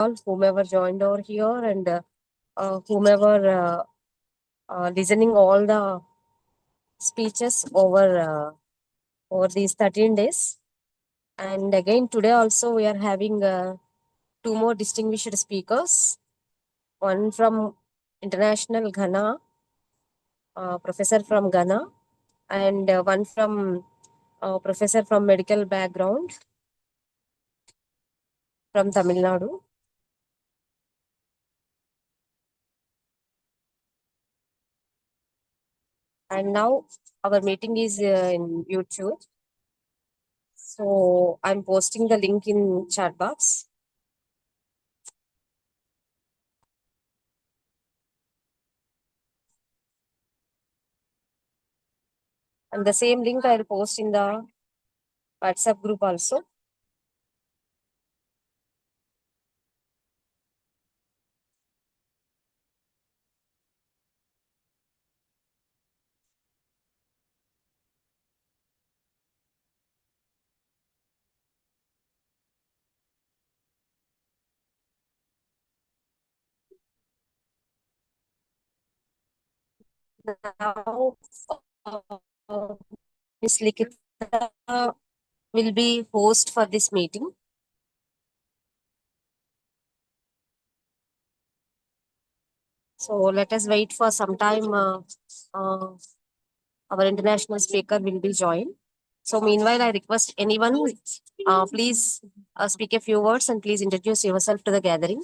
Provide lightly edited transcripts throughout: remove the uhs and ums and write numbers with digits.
all, whomever joined over here, and whomever listening all the speeches over these 13 days. And again, today also we are having two more distinguished speakers. One from international Ghana, professor from Ghana, and one from professor from medical background from Tamil Nadu. And now our meeting is in YouTube. So I'm posting the link in chat box. And the same link I'll post in the WhatsApp group also. Now, uh, Ms. Likita will be host for this meeting. So let us wait for some time. Our international speaker will be joined. So meanwhile, I request anyone, please speak a few words and please introduce yourself to the gathering.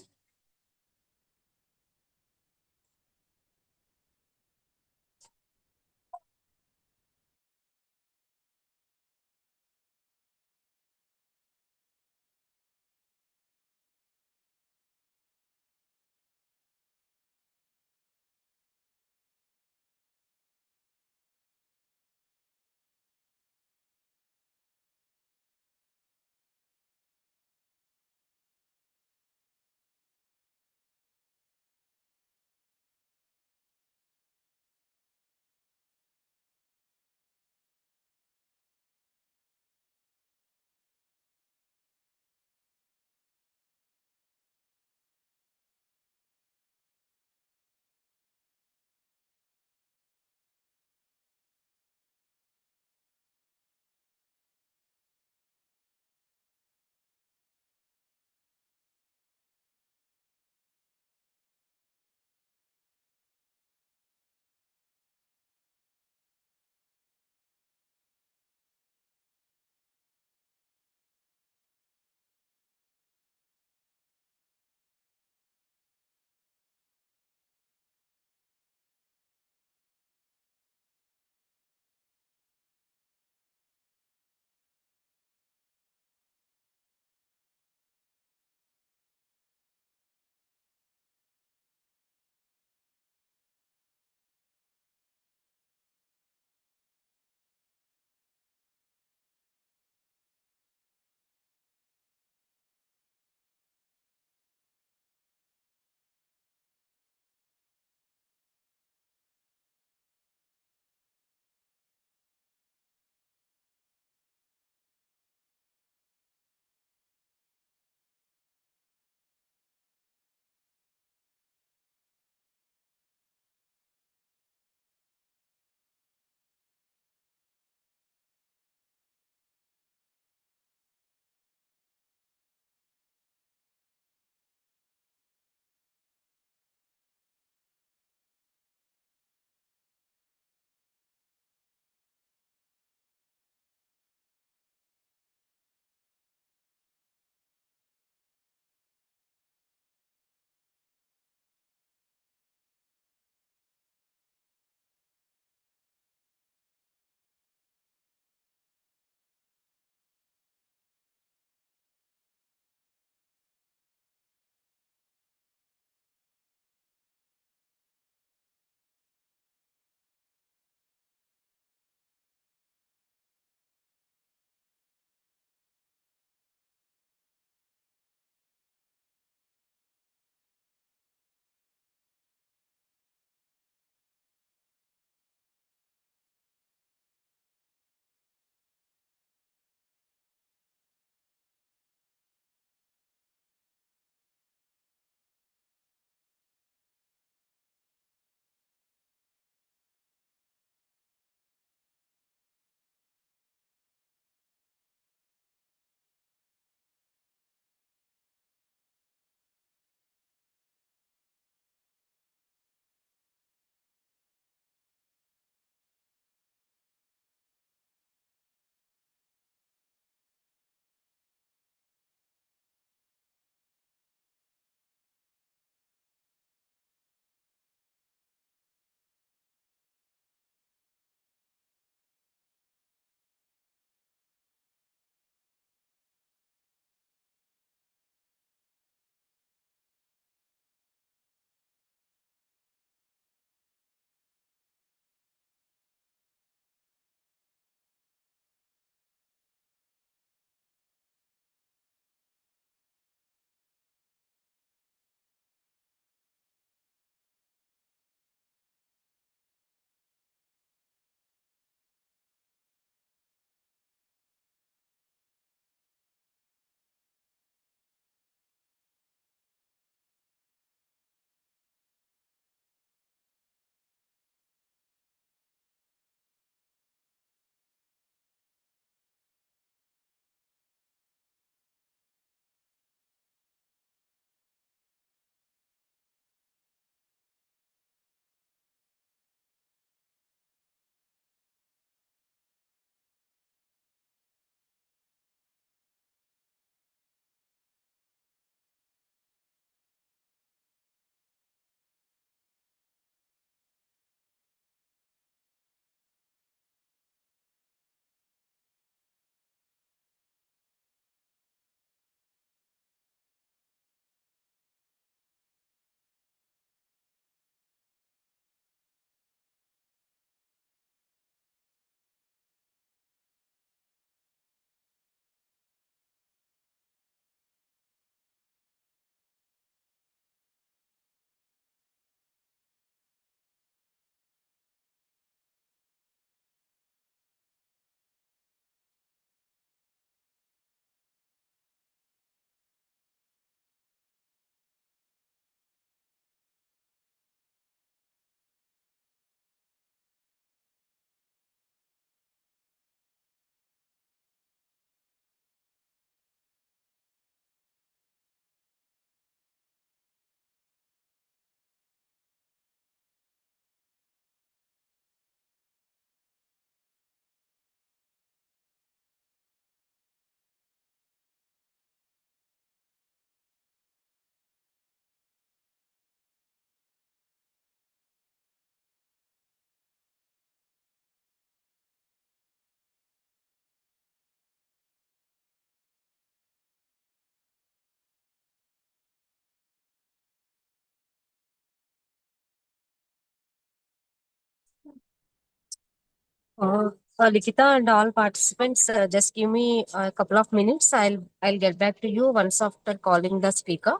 Uh, Likita and all participants, just give me a couple of minutes. I'll get back to you once after calling the speaker.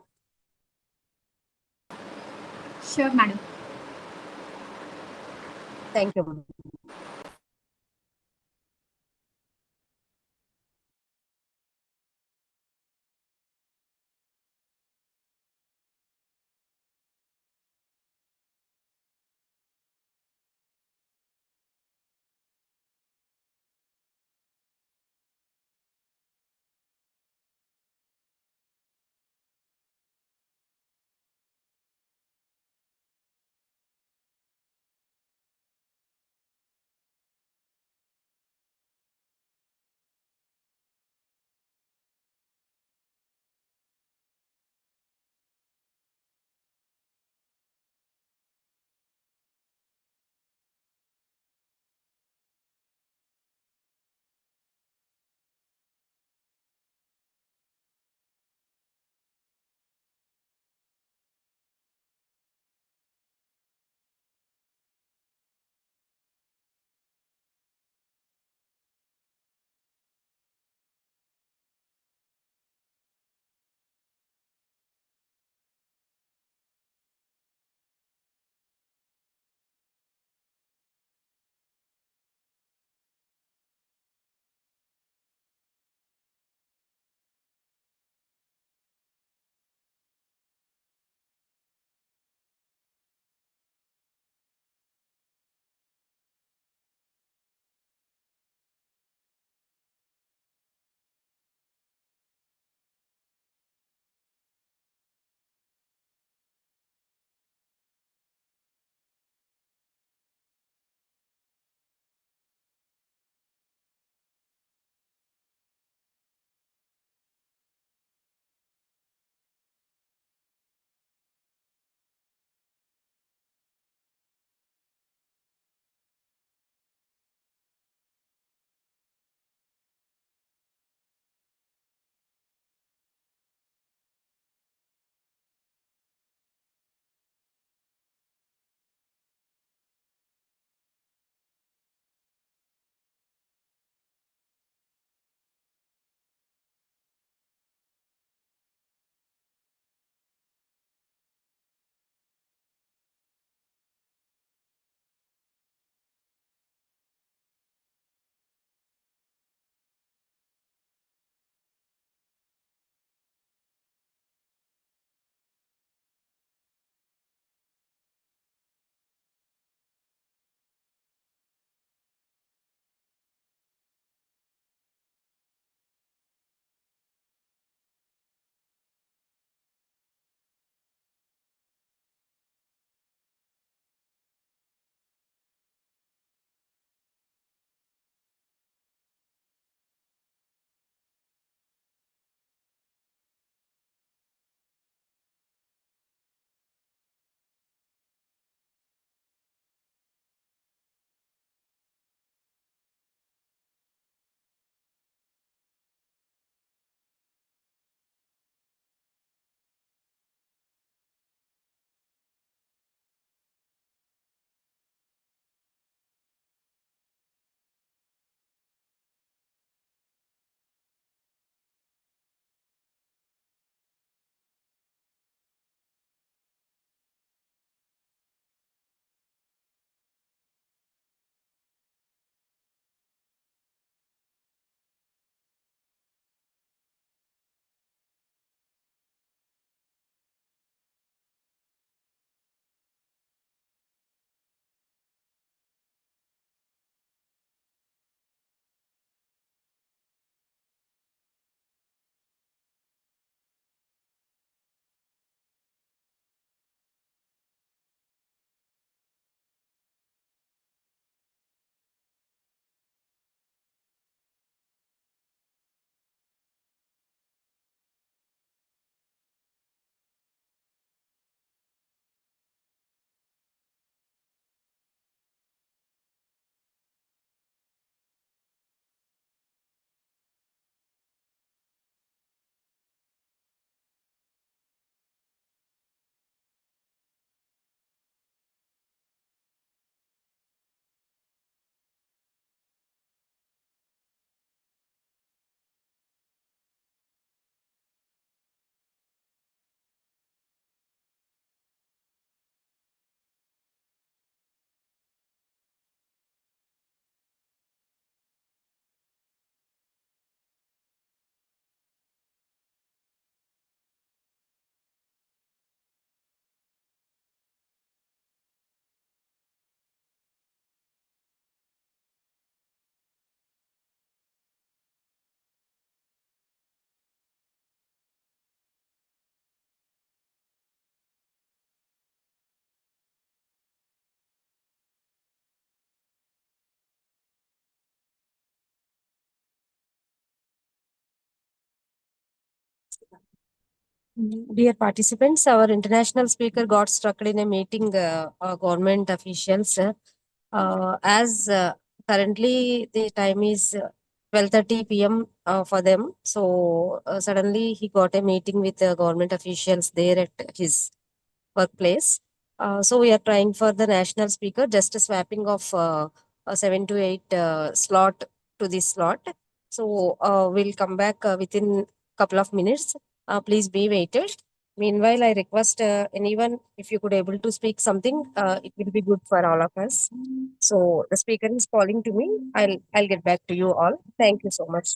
Sure, madam. Thank you. Dear participants, our international speaker got struck in a meeting, government officials. As currently the time is 12:30 p.m. For them. So suddenly he got a meeting with the government officials there at his workplace. So we are trying for the national speaker, just a swapping of a 7 to 8 slot to this slot. So we'll come back within couple of minutes. Please be waited. Meanwhile, I request anyone if you could able to speak something, it will be good for all of us. So the speaker is calling to me. I'll get back to you all. Thank you so much.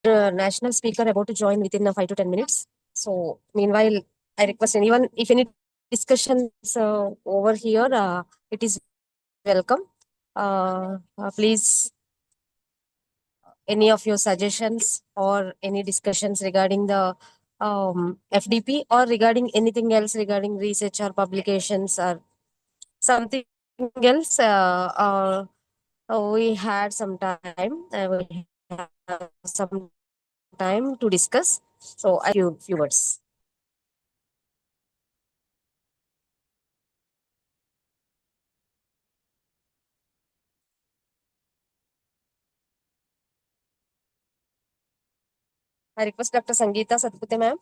National speaker about to join within 5 to 10 minutes. So meanwhile, I request anyone if any discussions over here, it is welcome. Please, any of your suggestions or any discussions regarding the FDP or regarding anything else regarding research or publications or something else. We had some time. We have some time to discuss. So I few words. I request Dr. Sangeeta Satpute ma'am.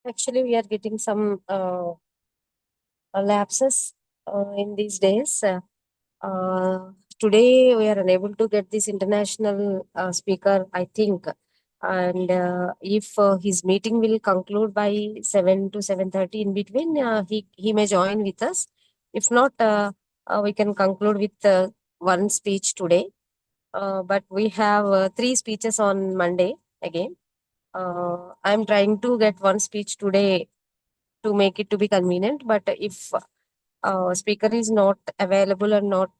Actually, we are getting some lapses in these days. Today, we are unable to get this international speaker, I think. And if his meeting will conclude by 7 to 7:30 in between, he may join with us. If not, we can conclude with one speech today. But we have 3 speeches on Monday again. I'm trying to get one speech today to make it to be convenient. But if speaker is not available and not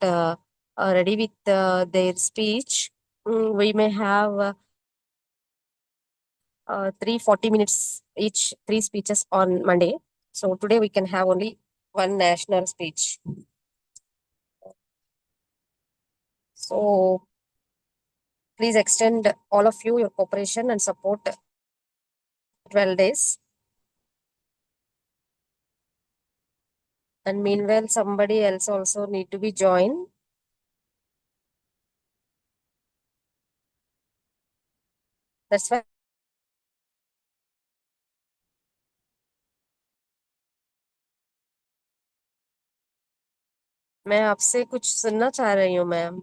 ready with their speech, we may have 3 40 minutes each, 3 speeches on Monday. So today we can have only one national speech. So please extend all of you your cooperation and support 12 days. And meanwhile, somebody else also need to be joined. That's why मैं आपसे कुछ सुनना चाह रही हूँ ma'am.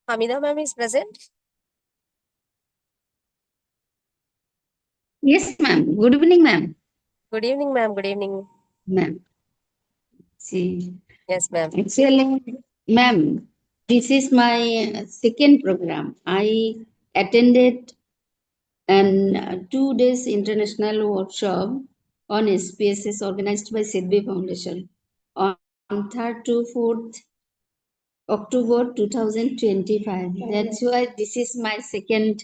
Hamida ma'am is present. Yes, ma'am. Good evening, ma'am. Good evening, ma'am. Good evening. Ma'am. See, Yes, ma'am. actually, ma'am, this is my second program. I attended an 2 days international workshop on SPSS organized by Sidvi Foundation on 3rd to 4th October 2025. That's why this is my second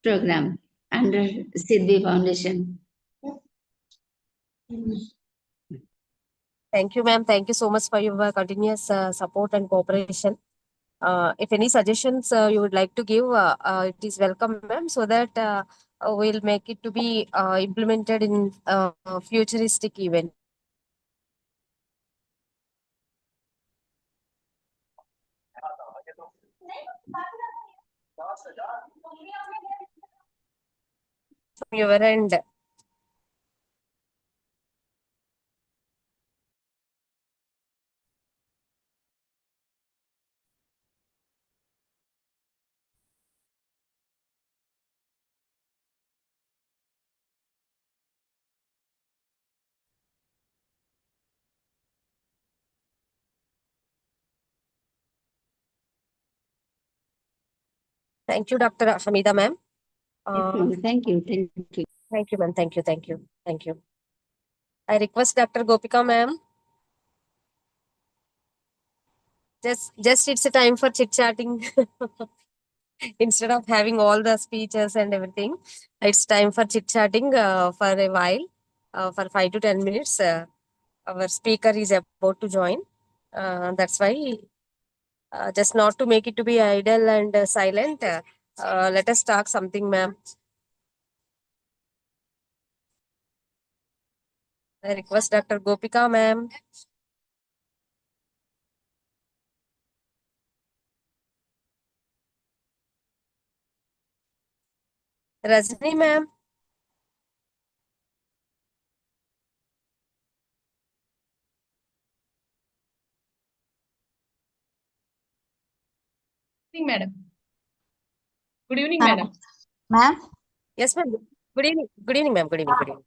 program under Sidvi Foundation. Thank you, ma'am. Thank you so much for your continuous support and cooperation. If any suggestions you would like to give, it is welcome, ma'am, so that we'll make it to be implemented in futuristic event. From your end. Thank you, Dr. Hamida, ma'am. Yes, ma'am. Thank you. Thank you. Thank you, ma'am. Thank you. Thank you. Thank you. I request Dr. Gopika, ma'am. Just it's a time for chit chatting. Instead of having all the speeches and everything, it's time for chit chatting for a while, for 5 to 10 minutes. Our speaker is about to join. That's why, just not to make it to be idle and silent, let us talk something, ma'am. I request Dr. Gopika, ma'am. Rajni, ma'am. Good evening, madam. Good evening, madam. Ma'am? Yes, ma'am. Good evening. Good evening, ma'am. Good evening. Good evening.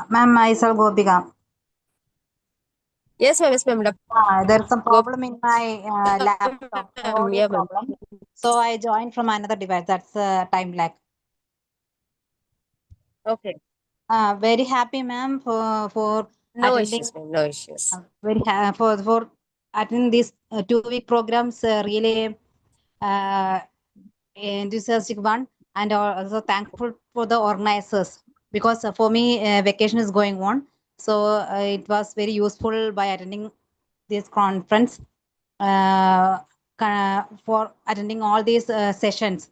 Ma'am, myself Gopika. Yes, ma'am. Yes, ma'am. There's some problem in my laptop, audio Yeah, ma'am. problem. So I joined from another device. That's time lag. Okay. Very happy, ma'am, for No attending. issues, ma'am. No issues. Very for attending these 2 week programs. Really enthusiastic one, and also thankful for the organizers, because for me vacation is going on, so it was very useful by attending this conference, for attending all these sessions.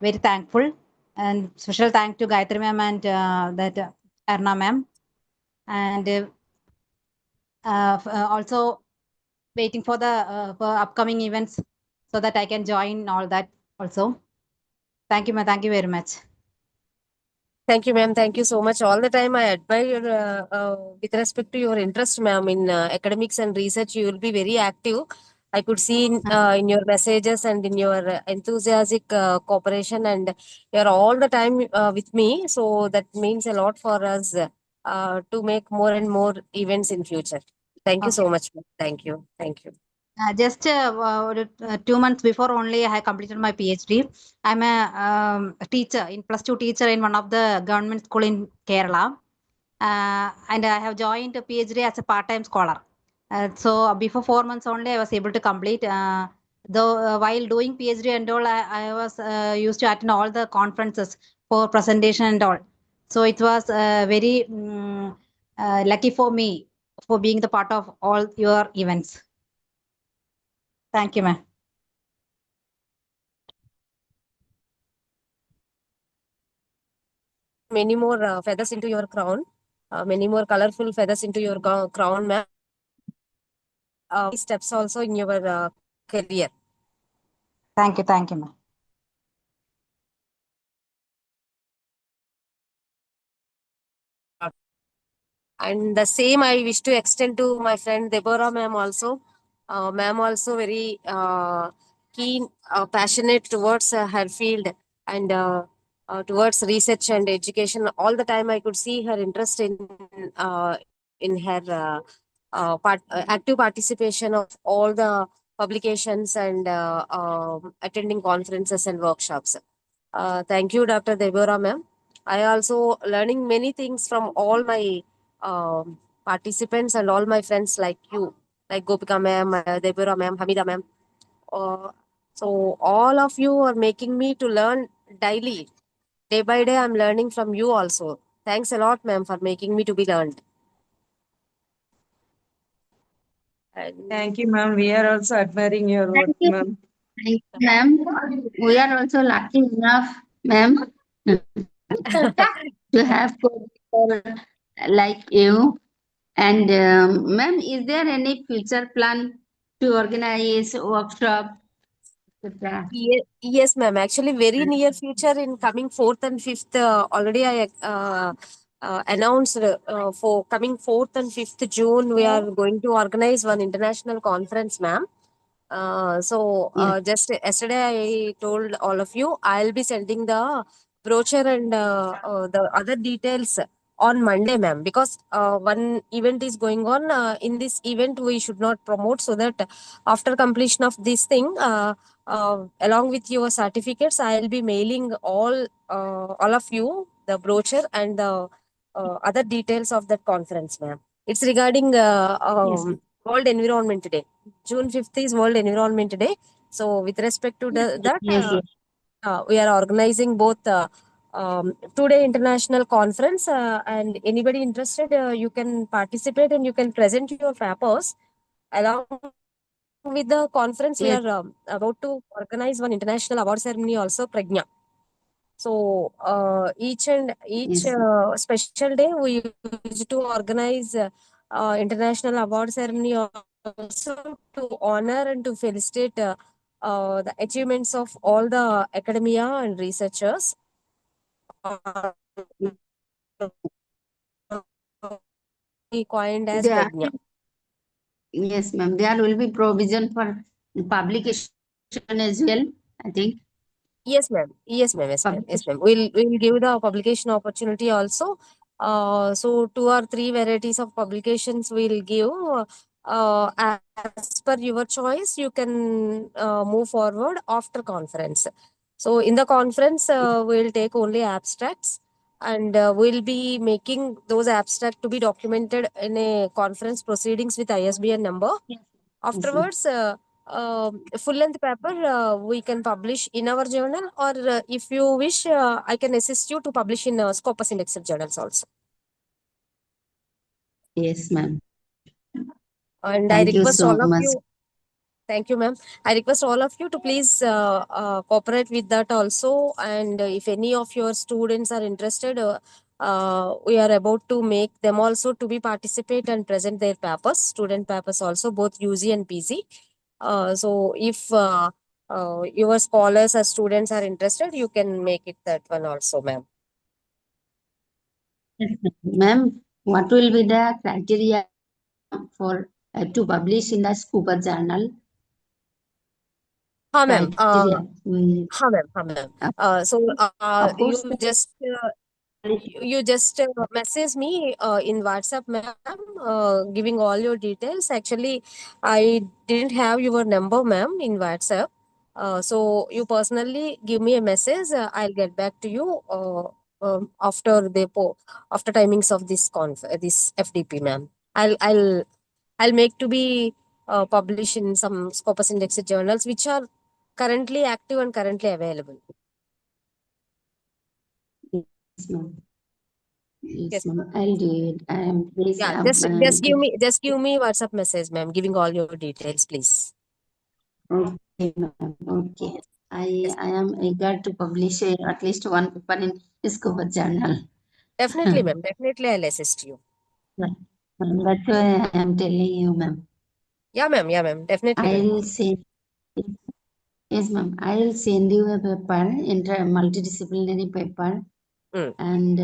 Very thankful, and special thank to Gayatri ma'am and that Arna ma'am, and also waiting for the for upcoming events so that I can join all that also. Thank you, ma'am. Thank you very much. Thank you, ma'am. Thank you so much. All the time I admire your, with respect to your interest, ma'am, in academics and research, you will be very active. I could see in your messages and in your enthusiastic cooperation, and you're all the time with me. So that means a lot for us to make more and more events in future. Thank you Okay. so much. Thank you. Thank you. Just 2 months before only I completed my PhD. I'm a teacher, in +2 teacher in one of the government school in Kerala. And I have joined a PhD as a part-time scholar. So before 4 months only, I was able to complete. Though while doing PhD and all, I was used to attend all the conferences for presentation and all. So it was very lucky for me for being the part of all your events. Thank you, ma'am. Many more feathers into your crown, many more colorful feathers into your crown, ma'am. Steps also in your career. Thank you, ma'am. And the same I wish to extend to my friend Deborah ma'am also. Ma'am also very keen, passionate towards her field and towards research and education. All the time I could see her interest in her active participation of all the publications and attending conferences and workshops. Thank you, Dr. Deborah ma'am. I also learning many things from all my participants and all my friends like you, like Gopika ma'am, Deborah ma'am, Hamida ma'am. So all of you are making me to learn daily. Day by day, I'm learning from you also. Thanks a lot, ma'am, for making me to be learned. And Thank you, ma'am. We are also admiring your work, Thank you. ma'am. Thank you, ma'am. We are also lucky enough, ma'am, to have people like you. And ma'am, is there any future plan to organize workshop, etc.? Yes, ma'am. Actually, very near future in coming 4th and 5th, already I announced for coming 4th and 5th June, we are going to organize one international conference, ma'am. Yes. Just yesterday I told all of you I'll be sending the brochure and the other details on Monday, ma'am, because one event is going on. In this event, we should not promote, so that after completion of this thing, along with your certificates, I'll be mailing all of you the brochure and the other details of that conference, ma'am. It's regarding Yes. World Environment Day. June 5th is World Environment Day. So, with respect to that, Yes. Yes. we are organizing both 2-day international conference, and anybody interested, you can participate and you can present your papers. Along with the conference, we Yes. are about to organize one international award ceremony also, Pragna. So each Yes. special day we used to organize international award ceremony also to honor and to felicitate the achievements of all the academia and researchers. We coined as There, Pragna. yes, ma'am. There will be provision for publication as well, I think. Yes, ma'am. Yes, ma'am. Yes, ma'am. Yes, Publication. ma'am. We'll give the publication opportunity also. So 2 or 3 varieties of publications we'll give. As per your choice, you can move forward after conference. So in the conference, we'll take only abstracts, and we'll be making those abstracts to be documented in a conference proceedings with ISBN number. Yes. Afterwards, full length paper we can publish in our journal, or if you wish, I can assist you to publish in Scopus Indexed journals also. Yes, ma'am. And I Thank you request so all of much. you. Thank you, ma'am. I request all of you to please cooperate with that also. And if any of your students are interested, we are about to make them also to be participate and present their papers, student papers also, both UG and PG. So if your scholars or students are interested, you can make it that one also, ma'am. Yes, ma'am, what will be the criteria for to publish in the Scuba journal? हाँ ma'am criteria. हाँ ma'am हाँ ma'am so Of you course, you just message me in WhatsApp, ma'am, giving all your details. Actually, I didn't have your number, ma'am, in WhatsApp. So you personally give me a message. I'll get back to you after after timings of this FDP, ma'am. I'll make to be published in some Scopus indexed journals which are currently active and currently available. yes, ma'am. Yes, Yes. ma'am. I'll do it. Please, Yeah, just give me WhatsApp message, ma'am, giving all your details, please. okay, ma'am. Okay. Yes. I am eager to publish at least one paper in Scuba Journal. Definitely, ma'am. Definitely, I'll assist you. That's why I am telling you, ma'am. Yeah, ma'am. Yeah, ma'am. Definitely, ma'am. I'll send, yes, ma'am. I'll send you a paper, multidisciplinary paper, Mm. and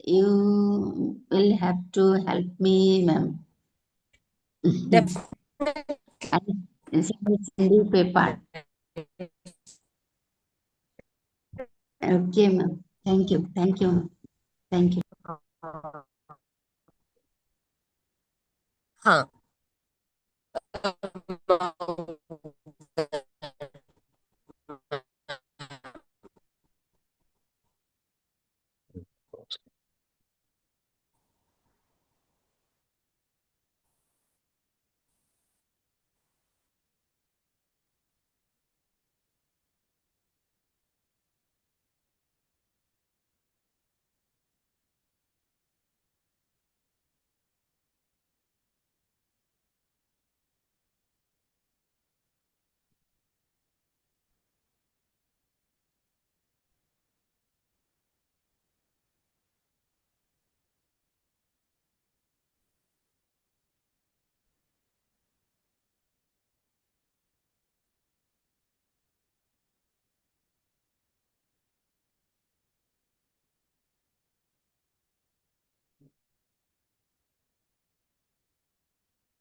you will have to help me, ma'am. Definitely. I'll send you paper. Okay, ma'am. Thank you. Thank you, ma'am. Thank you. Huh.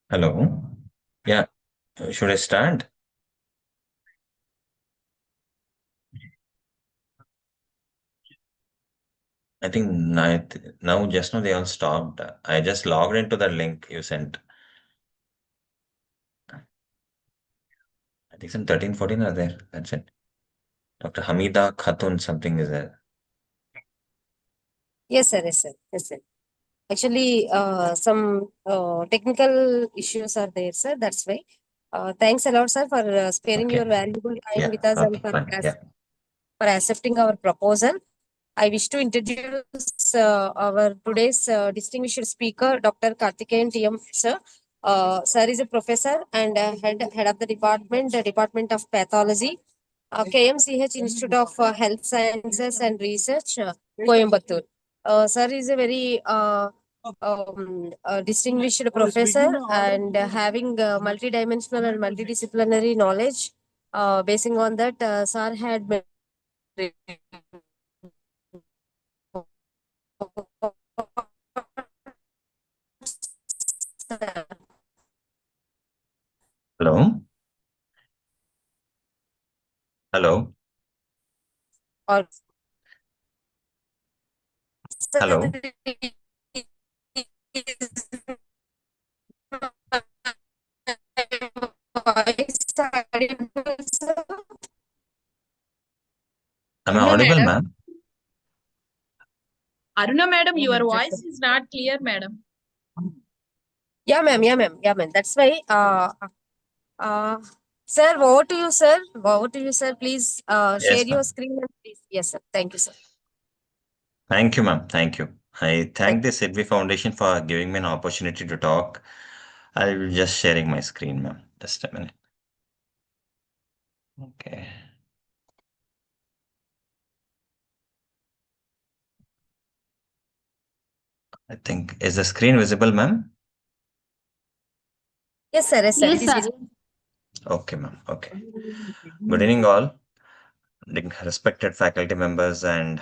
Hello. Yeah. Should I start? I think now just now they all stopped. I just logged into the link you sent. I think some 13, 14 are there. That's it. Dr. Hamida Khatun, something is there. Yes, sir. Yes, sir. Yes, sir. Actually, some technical issues are there, sir. That's why. Thanks a lot, sir, for sparing Okay. your valuable time Yeah. with us and Okay, fine. Yeah. for accepting our proposal. I wish to introduce our today's distinguished speaker, Dr. Karthikeyan TM, sir. Sir is a professor and head of the Department of Pathology, KMCH Institute of Health Sciences and Research, Coimbatore. Sir is a very distinguished professor and having multidimensional and multidisciplinary knowledge. Basing on that, sir had Hello. Hello. or Hello. Am I Aruna audible, madam, ma'am? Aruna madam, your voice is not clear, madam. Yeah, ma'am. Yeah, ma'am. Yeah, ma'am. That's why. Uh, sir, over to you, sir. Over to you, sir. Please share Yes, your ma'am. screen. And please. Yes, sir. Thank you, sir. Thank you, ma'am. Thank you. I Thank thank the Sidvi Foundation for giving me an opportunity to talk. I'll be just sharing my screen, ma'am. Just a minute. Okay. I think, is the screen visible, ma'am? Yes, sir. Yes, sir. Yes, It is sir. visible. Okay, ma'am. Okay. Good evening, all. Respected faculty members and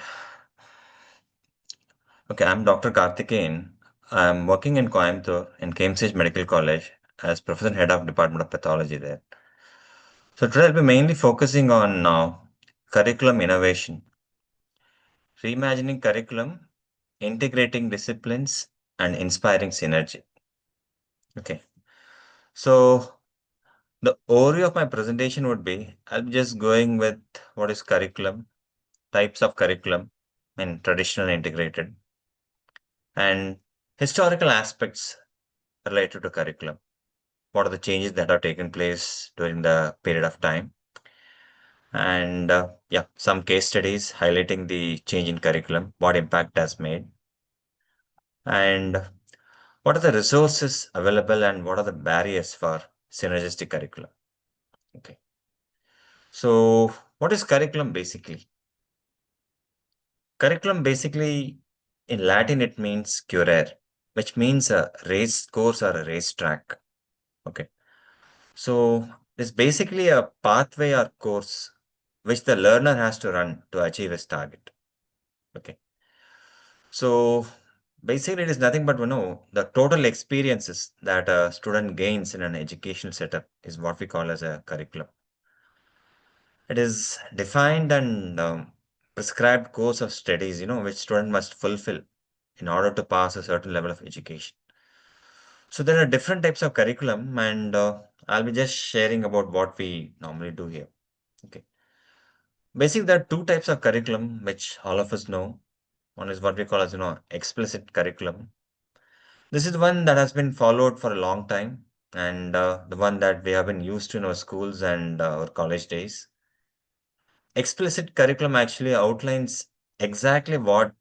okay, I'm Dr. Karthikeyan. I'm working in Coimbatore in KMCH Medical College as Professor Head of Department of Pathology there. So today I'll be mainly focusing on curriculum innovation, reimagining curriculum, integrating disciplines, and inspiring synergy. Okay. So the overview of my presentation would be, I'll be just going with what is curriculum, types of curriculum, and traditional integrated, and historical aspects related to curriculum. What are the changes that have taken place during the period of time? And yeah, some case studies highlighting the change in curriculum, what impact has made, and what are the resources available and what are the barriers for synergistic curriculum. Okay. So what is curriculum basically? Curriculum basically, in Latin, it means curare, which means a race course or a race track. Okay. So it's basically a pathway or course which the learner has to run to achieve his target. Okay. So basically, it is nothing but the total experiences that a student gains in an educational setup is what we call as a curriculum. It is defined and prescribed course of studies, which student must fulfill in order to pass a certain level of education. So there are different types of curriculum, and I'll be just sharing about what we normally do here. Okay. Basically, there are two types of curriculum which all of us know. One is what we call as explicit curriculum. This is the one that has been followed for a long time, and the one that we have been used to in our schools and our college days. Explicit curriculum actually outlines exactly what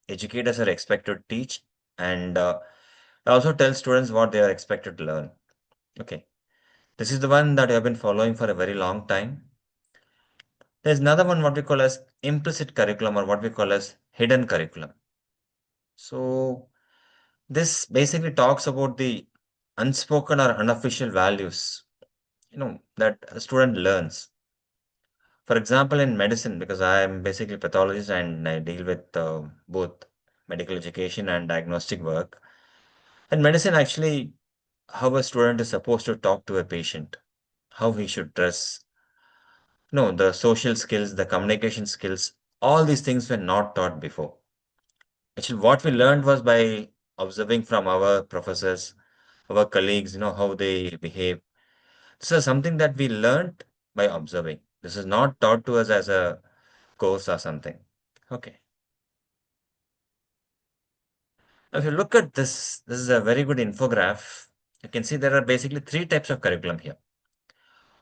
educators are expected to teach, and also tells students what they are expected to learn. Okay, this is the one that we have been following for a very long time. There's another one what we call as implicit curriculum or what we call as hidden curriculum. So this basically talks about the unspoken or unofficial values, that a student learns. For example, in medicine, because I am basically a pathologist and I deal with both medical education and diagnostic work. In medicine, actually, how a student is supposed to talk to a patient, how he should dress, the social skills, the communication skills, all these things were not taught before. Actually, what we learned was by observing from our professors, our colleagues, how they behave. This is something that we learned by observing. This is not taught to us as a course or something. Okay. Now, if you look at this is a very good infograph. You can see there are basically three types of curriculum here.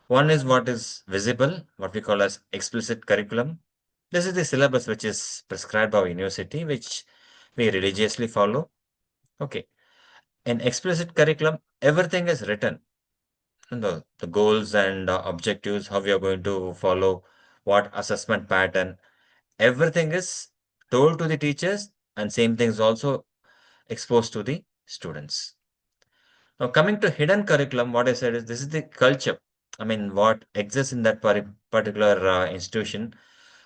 One is what is visible, what we call as explicit curriculum. This is the syllabus which is prescribed by our university, which we religiously follow. Okay. In explicit curriculum, everything is written. The goals and objectives, how we are going to follow, what assessment pattern, everything is told to the teachers, and same thing is also exposed to the students. Now, coming to hidden curriculum, what I said is this is the culture. I mean, what exists in that particular institution,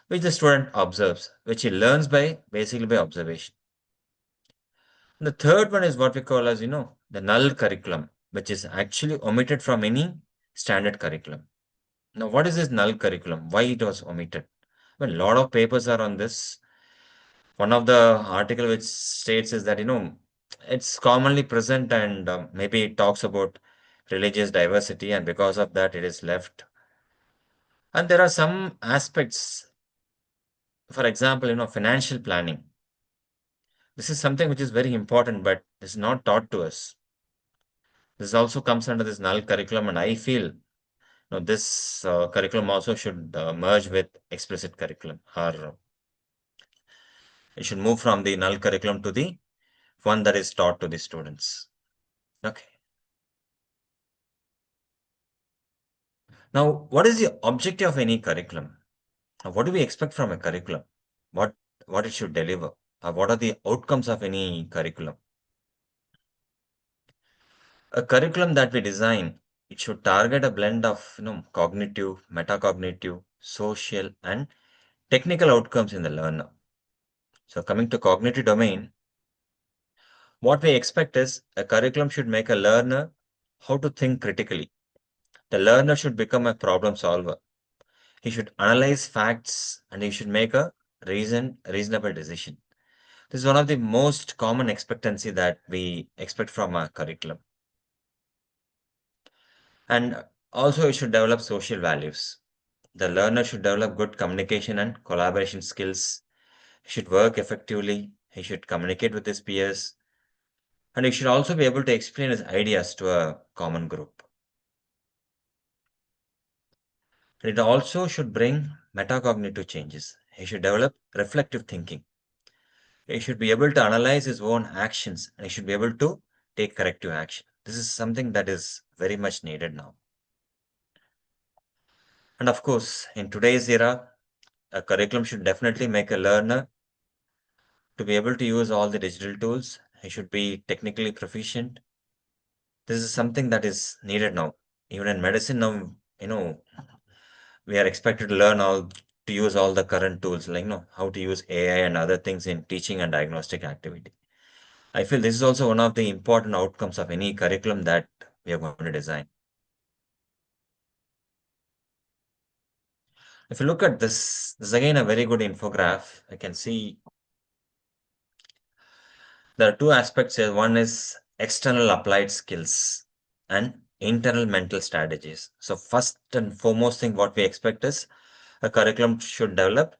which the student observes, which he learns by basically by observation. And the third one is what we call as, the null curriculum, which is actually omitted from any standard curriculum. Now, what is this null curriculum? Why it was omitted? Well, a lot of papers are on this. One of the article which states is that, it's commonly present and maybe it talks about religious diversity and because of that it is left. And there are some aspects, for example, financial planning. This is something which is very important, but is not taught to us. This also comes under this null curriculum, and I feel this curriculum also should merge with explicit curriculum, or it should move from the null curriculum to the one that is taught to the students. Okay. Now, what is the objective of any curriculum? What do we expect from a curriculum? What it should deliver? What are the outcomes of any curriculum? A curriculum that we design, it should target a blend of cognitive, metacognitive, social, and technical outcomes in the learner. So coming to cognitive domain, what we expect is a curriculum should make a learner how to think critically, The learner should become a problem solver. He should analyze facts and he should make a reasonable decision. This is one of the most common expectancy that we expect from a curriculum. And also, it should develop social values. The learner should develop good communication and collaboration skills. He should work effectively. He should communicate with his peers. And he should also be able to explain his ideas to a common group. And it also should bring metacognitive changes. He should develop reflective thinking. He should be able to analyze his own actions and he should be able to take corrective action. This is something that is very much needed now. And of course, in today's era, a curriculum should definitely make a learner to be able to use all the digital tools. He should be technically proficient. This is something that is needed now. Even in medicine now, we are expected to learn to use all the current tools, like how to use AI and other things in teaching and diagnostic activity. I feel this is also one of the important outcomes of any curriculum that we are going to design. If you look at this is again a very good infograph. I can see there are two aspects here. One is external applied skills and internal mental strategies. So first and foremost thing what we expect is a curriculum should develop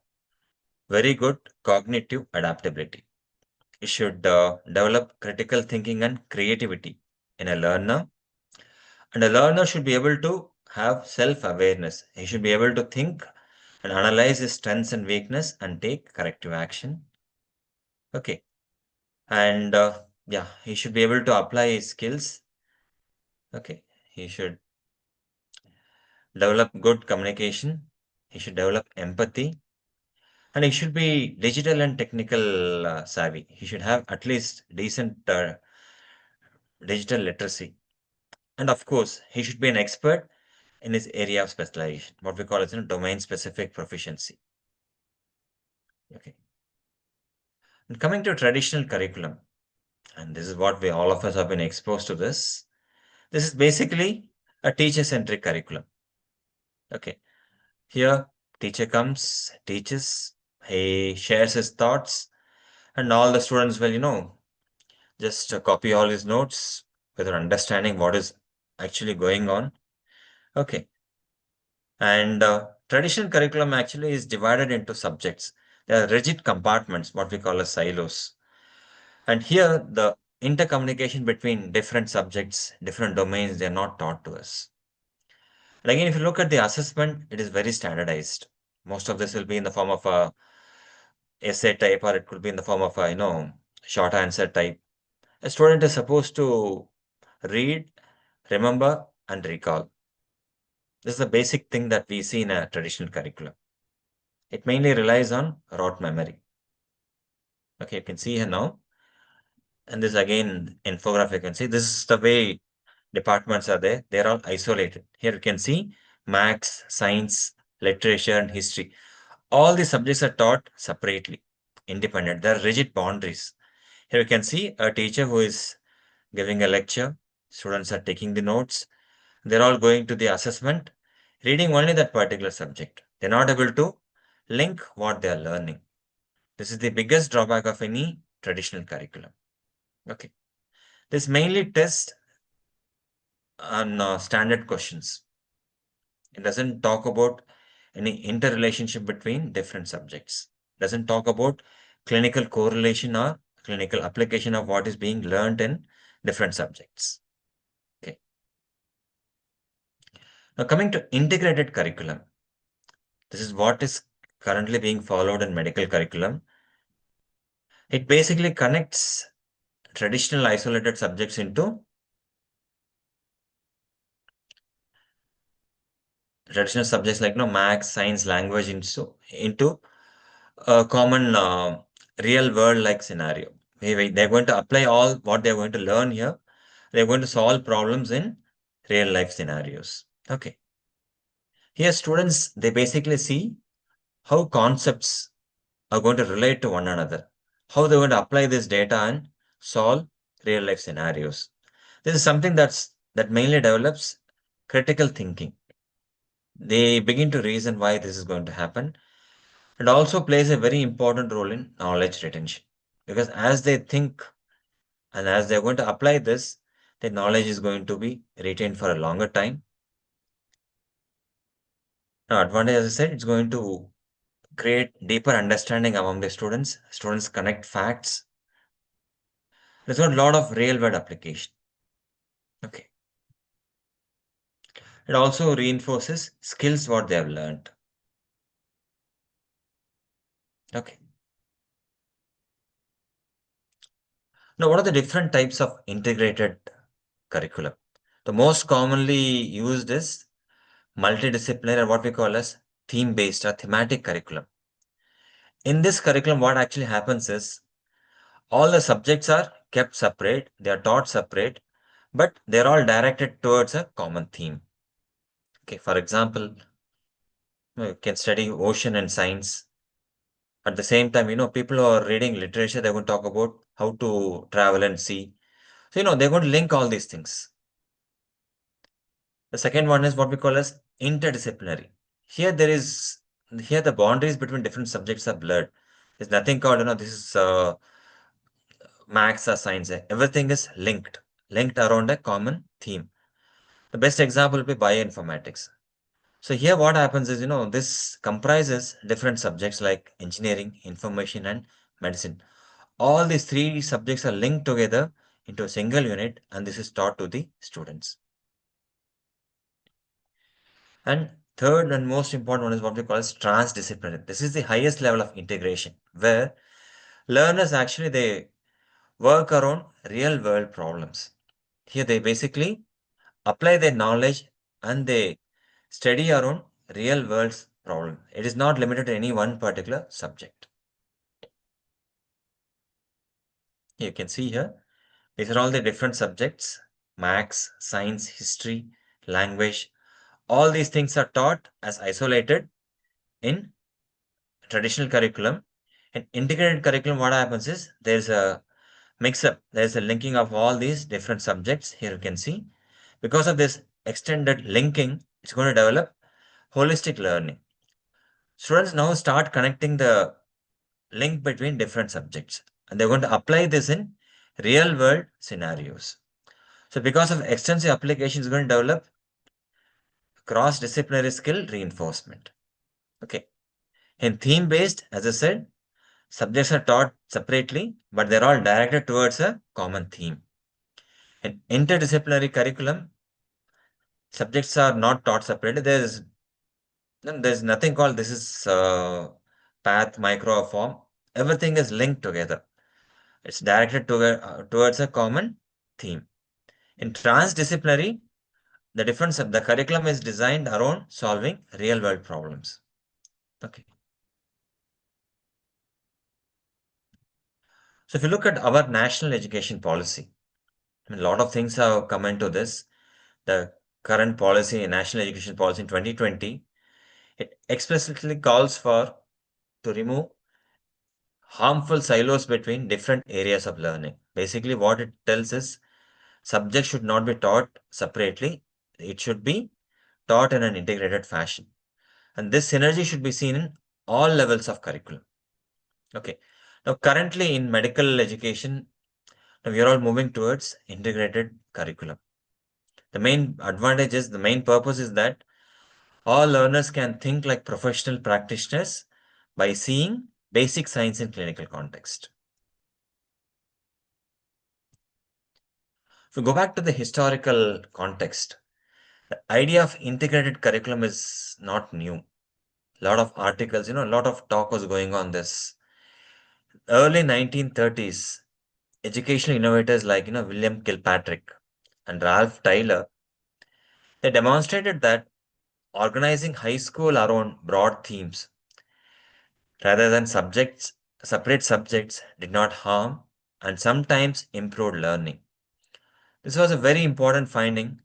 very good cognitive adaptability. It should develop critical thinking and creativity in a learner. And a learner should be able to have self-awareness. He should be able to think and analyze his strengths and weakness and take corrective action. Okay. And yeah, he should be able to apply his skills. Okay. He should develop good communication. He should develop empathy. And he should be digital and technical savvy. He should have at least decent digital literacy. And of course, he should be an expert in his area of specialization, what we call as domain-specific proficiency. Okay. And coming to traditional curriculum, and this is what we all of us have been exposed to this. This is basically a teacher-centric curriculum. Okay. Here, teacher comes, teaches, he shares his thoughts, and all the students will, just copy all his notes without understanding what is actually going on. Okay. And traditional curriculum actually is divided into subjects. There are rigid compartments, what we call as silos. And here, the intercommunication between different subjects, different domains, they are not taught to us. And again, if you look at the assessment, it is very standardized. Most of this will be in the form of a essay type, or it could be in the form of a, short answer type. A student is supposed to read, remember, and recall. This is the basic thing that we see in a traditional curriculum. It mainly relies on rote memory. Okay, you can see here now. And this again, infographic, you can see this is the way departments are there. They're all isolated. Here you can see maths, science, literature, and history. All the subjects are taught separately, independent. There are rigid boundaries. Here you can see a teacher who is giving a lecture. Students are taking the notes. They're all going to the assessment, reading only that particular subject. They're not able to link what they are learning. This is the biggest drawback of any traditional curriculum. Okay. This mainly tests on standard questions. It doesn't talk about any interrelationship between different subjects. It doesn't talk about clinical correlation or clinical application of what is being learned in different subjects. Okay. Now coming to integrated curriculum. This is what is currently being followed in medical curriculum. It basically connects traditional isolated subjects into traditional subjects like maths, science, language into a common real world like scenario. They're going to apply all what they're going to learn here. They're going to solve problems in real life scenarios. Okay. Here students, they basically see how concepts are going to relate to one another, how they're going to apply this data and solve real life scenarios. This is something that mainly develops critical thinking. They begin to reason why this is going to happen. It also plays a very important role in knowledge retention, because as they think and as they're going to apply this, the knowledge is going to be retained for a longer time. Now, advantage, as I said, it's going to create deeper understanding among the students. Students connect facts. There's got a lot of real world application. Okay. It also reinforces skills what they have learned. Okay. Now, what are the different types of integrated curriculum? The most commonly used is multidisciplinary, or what we call as theme-based or thematic curriculum. In this curriculum, what actually happens is all the subjects are kept separate, they are taught separate, but they're all directed towards a common theme. Okay, for example, you can study ocean and science. At the same time, people who are reading literature, they're going to talk about how to travel and see. So, they're going to link all these things. The second one is what we call as interdisciplinary. Here the boundaries between different subjects are blurred. There's nothing called, this is maths or science. Everything is linked around a common theme. The best example will be bioinformatics. So here what happens is, this comprises different subjects like engineering, information, and medicine. All these three subjects are linked together into a single unit, and this is taught to the students. And third and most important one is what we call as transdisciplinary. This is the highest level of integration, where learners actually they work around real world problems. Here they basically apply their knowledge and they study around real world problem. It is not limited to any one particular subject. You can see here, these are all the different subjects: maths, science, history, language. All these things are taught as isolated in traditional curriculum. In integrated curriculum, what happens is there's a mix-up. There's a linking of all these different subjects. Here you can see. Because of this extended linking, it's going to develop holistic learning. Students now start connecting the link between different subjects, and they're going to apply this in real world scenarios. So because of extensive applications, it's going to develop cross-disciplinary skill reinforcement. Okay. In theme-based, as I said, subjects are taught separately, but they're all directed towards a common theme. In interdisciplinary curriculum, subjects are not taught separately. There's nothing called this is path, micro, or form. Everything is linked together. It's directed towards a common theme. In transdisciplinary, the curriculum is designed around solving real world problems. Okay. So if you look at our national education policy, a lot of things have come into this. The current policy, national education policy in 2020, it explicitly calls for to remove harmful silos between different areas of learning. Basically, what it tells is subjects should not be taught separately. It should be taught in an integrated fashion. And this synergy should be seen in all levels of curriculum. Okay. Now, currently in medical education, we are all moving towards integrated curriculum. The main advantage is, the main purpose is that all learners can think like professional practitioners by seeing basic science in clinical context. If we go back to the historical context, the idea of integrated curriculum is not new. A lot of articles, a lot of talk was going on this. Early 1930s, educational innovators like, William Kilpatrick and Ralph Taylor, they demonstrated that organizing high school around broad themes rather than separate subjects did not harm and sometimes improved learning. This was a very important finding,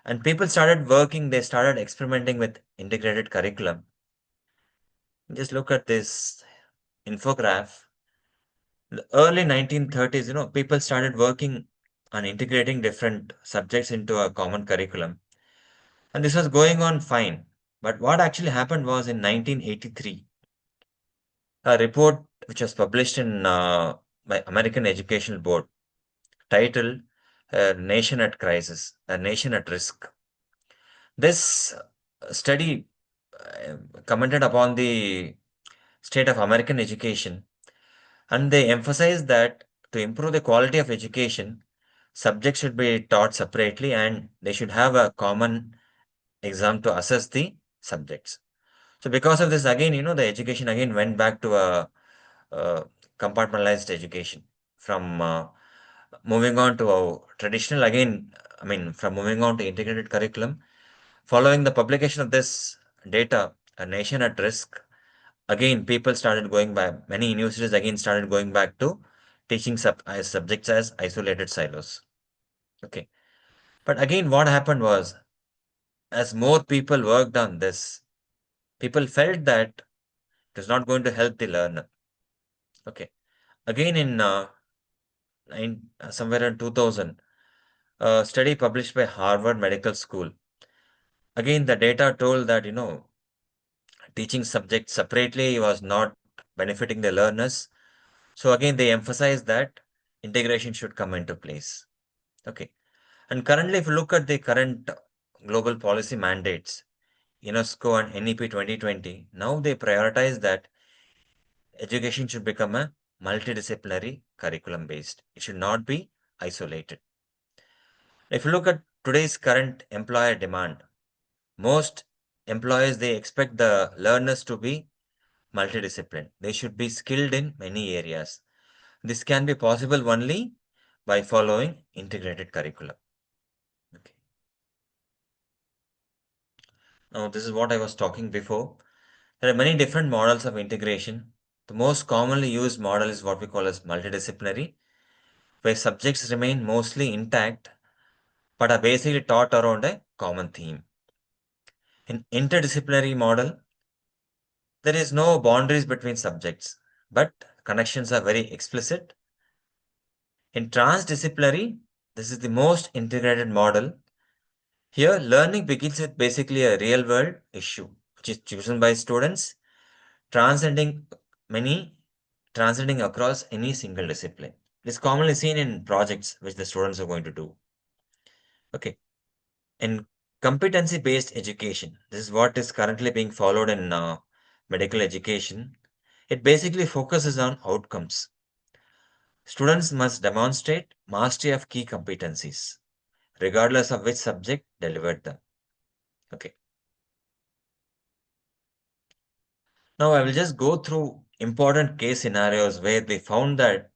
and people they started experimenting with integrated curriculum. Just look at this infograph. In the early 1930s, people started working on integrating different subjects into a common curriculum. And this was going on fine. But what actually happened was in 1983, a report which was published in by American Educational Board titled Nation at Crisis, a Nation at Risk. This study commented upon the state of American education, and they emphasized that to improve the quality of education, subjects should be taught separately and they should have a common exam to assess the subjects. So because of this, again, the education again went back to a compartmentalized education from moving on to a traditional again, from moving on to integrated curriculum. Following the publication of this data, a nation at risk, again, people started going back, many universities again started going back to teaching subjects as isolated silos. Okay. But again, what happened was, as more people worked on this, people felt that it was not going to help the learner. Okay. Again, somewhere in 2000, a study published by Harvard Medical School. Again, the data told that, teaching subjects separately was not benefiting the learners. So again, they emphasize that integration should come into place. Okay. And currently, if you look at the current global policy mandates, UNESCO and NEP 2020, now they prioritize that education should become a multidisciplinary curriculum based. It should not be isolated. If you look at today's current employer demand, most employers, they expect the learners to be multidisciplined. They should be skilled in many areas. This can be possible only by following integrated curriculum. Okay. Now, this is what I was talking before. There are many different models of integration. The most commonly used model is what we call as multidisciplinary, where subjects remain mostly intact but are basically taught around a common theme. In interdisciplinary model, there is no boundaries between subjects, but connections are very explicit. In transdisciplinary, this is the most integrated model. Here, learning begins with basically a real world issue, which is chosen by students, transcending transcending across any single discipline. It is commonly seen in projects which the students are going to do. Okay. In competency-based education, this is what is currently being followed in medical education. It basically focuses on outcomes. Students must demonstrate mastery of key competencies, regardless of which subject delivered them. Okay. Now I will just go through important case scenarios where they found that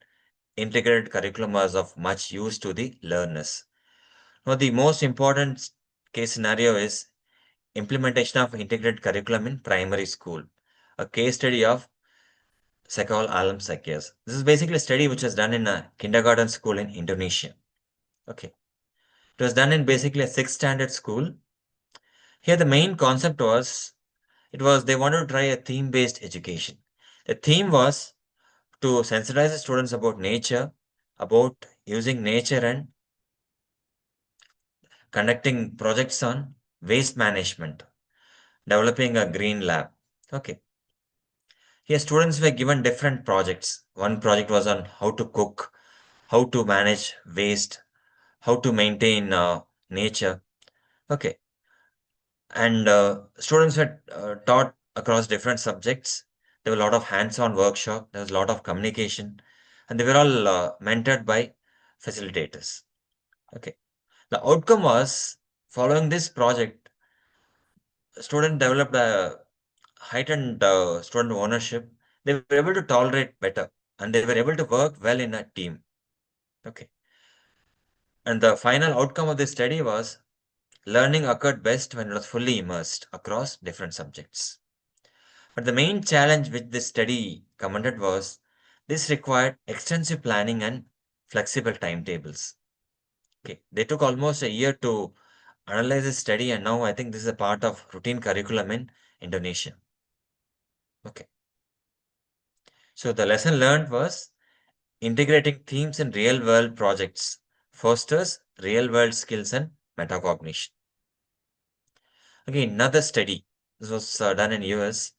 integrated curriculum was of much use to the learners. Now the most important case scenario is implementation of integrated curriculum in primary school. A case study of Sekal Alam Sakyas. This is basically a study which was done in a kindergarten school in Indonesia. Okay. It was done in basically a 6th standard school. Here the main concept was, they wanted to try a theme-based education. The theme was to sensitize the students about nature, about using nature and conducting projects on waste management, developing a green lab. Okay. Here students were given different projects. One project was on how to cook, how to manage waste, how to maintain nature. Okay. And students were taught across different subjects. There were a lot of hands-on workshop. There was a lot of communication, and they were all mentored by facilitators. Okay. The outcome was, following this project, student developed a heightened student ownership. They were able to tolerate better, and they were able to work well in a team. Okay. And the final outcome of this study was learning occurred best when it was fully immersed across different subjects. But the main challenge which this study commented was this required extensive planning and flexible timetables. Okay, they took almost a year to analyze this study, and now I think this is a part of routine curriculum in Indonesia. Okay. So the lesson learned was integrating themes in real world projects fosters real world skills and metacognition. Okay, another study. This was done in US.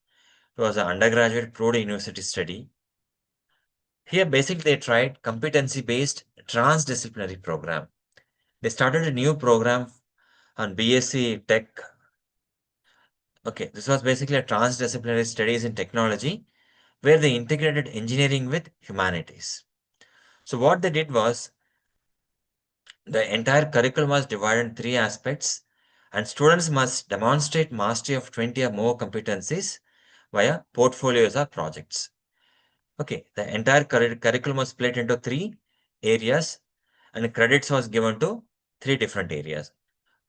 It was an undergraduate pro-university study. Here, basically, they tried competency-based transdisciplinary program. They started a new program on BSc Tech. Okay, this was basically a transdisciplinary studies in technology where they integrated engineering with humanities. So what they did was the entire curriculum was divided in three aspects, and students must demonstrate mastery of 20 or more competencies via portfolios or projects. Okay, the entire curriculum was split into three areas, and credits was given to three different areas.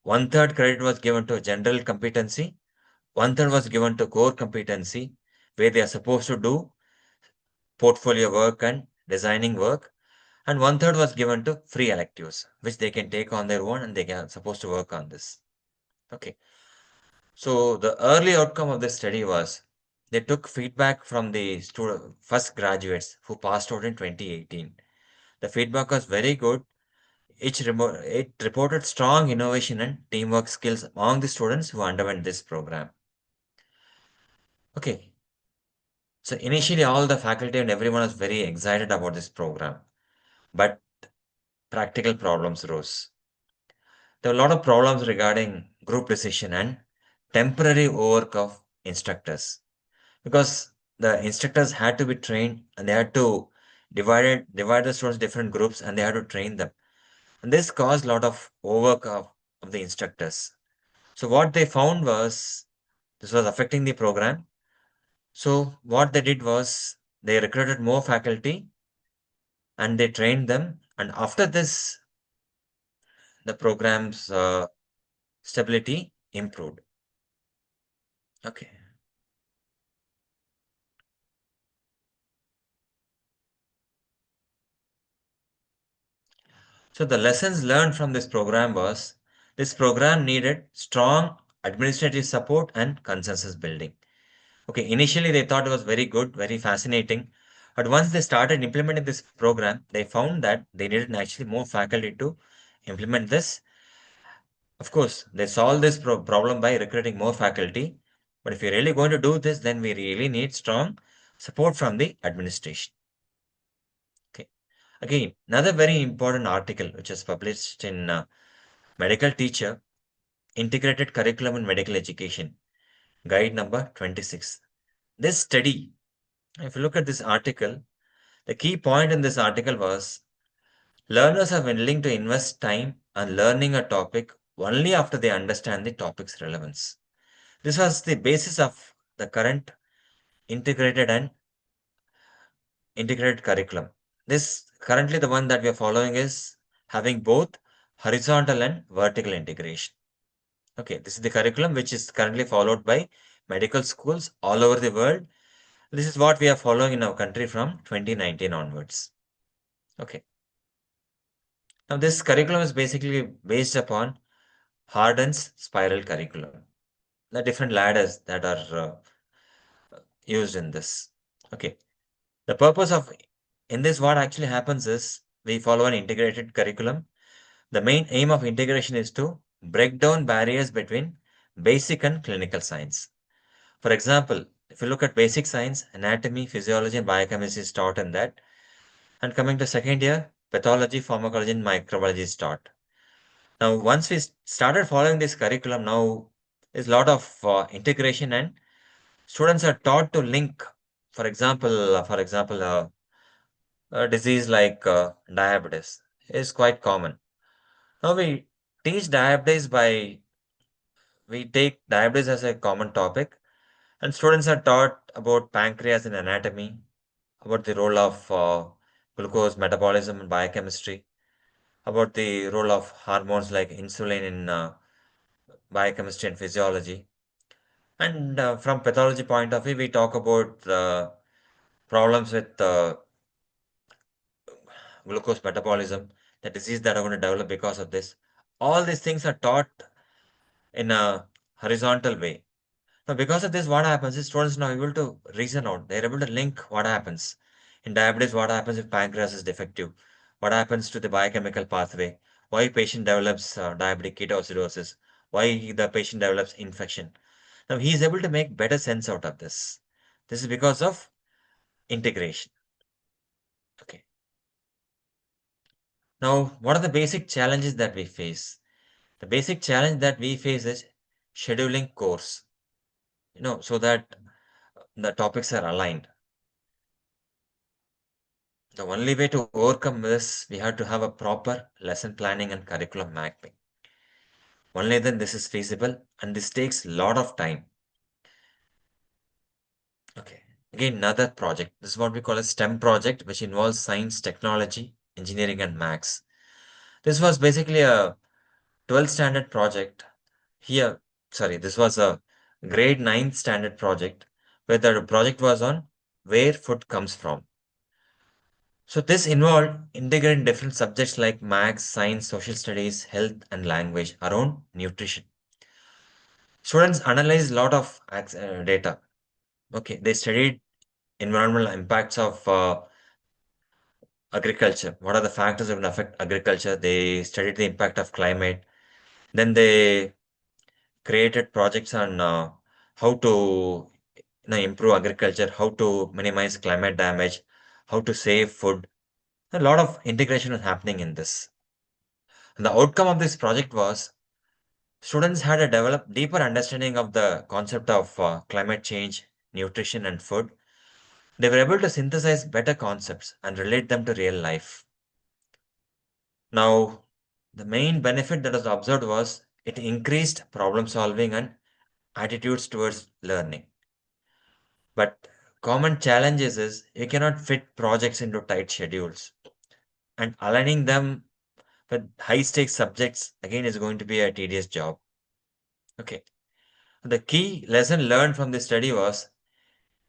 One third credit was given to general competency, one third was given to core competency, where they are supposed to do portfolio work and designing work, and one third was given to free electives, which they can take on their own and they are supposed to work on this. Okay. So the early outcome of this study was they took feedback from the first graduates who passed out in 2018. The feedback was very good. It reported strong innovation and teamwork skills among the students who underwent this program. Okay. So initially, all the faculty and everyone was very excited about this program, but practical problems rose. There were a lot of problems regarding group decision and temporary overwork of instructors, because the instructors had to be trained and they had to divide the students different groups and they had to train them. And this caused a lot of overwork of the instructors. So what they found was this was affecting the program. So what they did was they recruited more faculty and they trained them. And after this, the program's stability improved. Okay. So the lessons learned from this program was this program needed strong administrative support and consensus building. Okay, initially they thought it was very good, very fascinating. But once they started implementing this program, they found that they needed actually more faculty to implement this. Of course, they solved this problem by recruiting more faculty. But if you're really going to do this, then we really need strong support from the administration. Okay. Again, another very important article which was published in Medical Teacher, Integrated Curriculum in Medical Education, guide number 26. This study, if you look at this article, the key point in this article was learners are willing to invest time on learning a topic only after they understand the topic's relevance. This was the basis of the current integrated and integrated curriculum. This currently the one that we are following is having both horizontal and vertical integration. Okay, this is the curriculum which is currently followed by medical schools all over the world. This is what we are following in our country from 2019 onwards. Okay. Now, this curriculum is basically based upon Hardin's spiral curriculum. The different ladders that are used in this. Okay. The purpose of in this what actually happens is we follow an integrated curriculum. The main aim of integration is to break down barriers between basic and clinical science. For example, if you look at basic science, anatomy, physiology, and biochemistry is taught in that. And coming to second year, pathology, pharmacology, and microbiology is taught. Now, once we started following this curriculum, now there's a lot of integration, and students are taught to link. For example, a disease like diabetes is quite common. Now we teach diabetes by we take diabetes as a common topic, and students are taught about pancreas in anatomy, about the role of glucose metabolism and biochemistry, about the role of hormones like insulin in biochemistry and physiology. And from pathology point of view, we talk about the problems with glucose metabolism, the disease that are going to develop because of this. All these things are taught in a horizontal way. Now, because of this, what happens is students are now able to reason out. They're able to link what happens. In diabetes, what happens if pancreas is defective? What happens to the biochemical pathway? Why patient develops diabetic ketoacidosis? why the patient develops infection. Now he is able to make better sense out of this. This is because of integration. Okay. Now, what are the basic challenges that we face? The basic challenge that we face is scheduling course, so that the topics are aligned. The only way to overcome this, we have to have a proper lesson planning and curriculum mapping. Only then this is feasible, and this takes a lot of time. Okay. Again, another project. This is what we call a STEM project, which involves science, technology, engineering, and maths. This was basically a 12th standard project. This was a grade 9th standard project where the project was on where food comes from. So this involved integrating different subjects like maths, science, social studies, health, and language around nutrition. Students analyzed a lot of data. Okay, they studied environmental impacts of agriculture. What are the factors that will affect agriculture? They studied the impact of climate. Then they created projects on how to improve agriculture, how to minimize climate damage, how to save food. A lot of integration was happening in this. And the outcome of this project was students had a develop deeper understanding of the concept of climate change, nutrition, and food. They were able to synthesize better concepts and relate them to real life. Now, the main benefit that was observed was it increased problem solving and attitudes towards learning. But common challenges is you cannot fit projects into tight schedules, and aligning them with high stakes subjects again is going to be a tedious job. Okay. The key lesson learned from this study was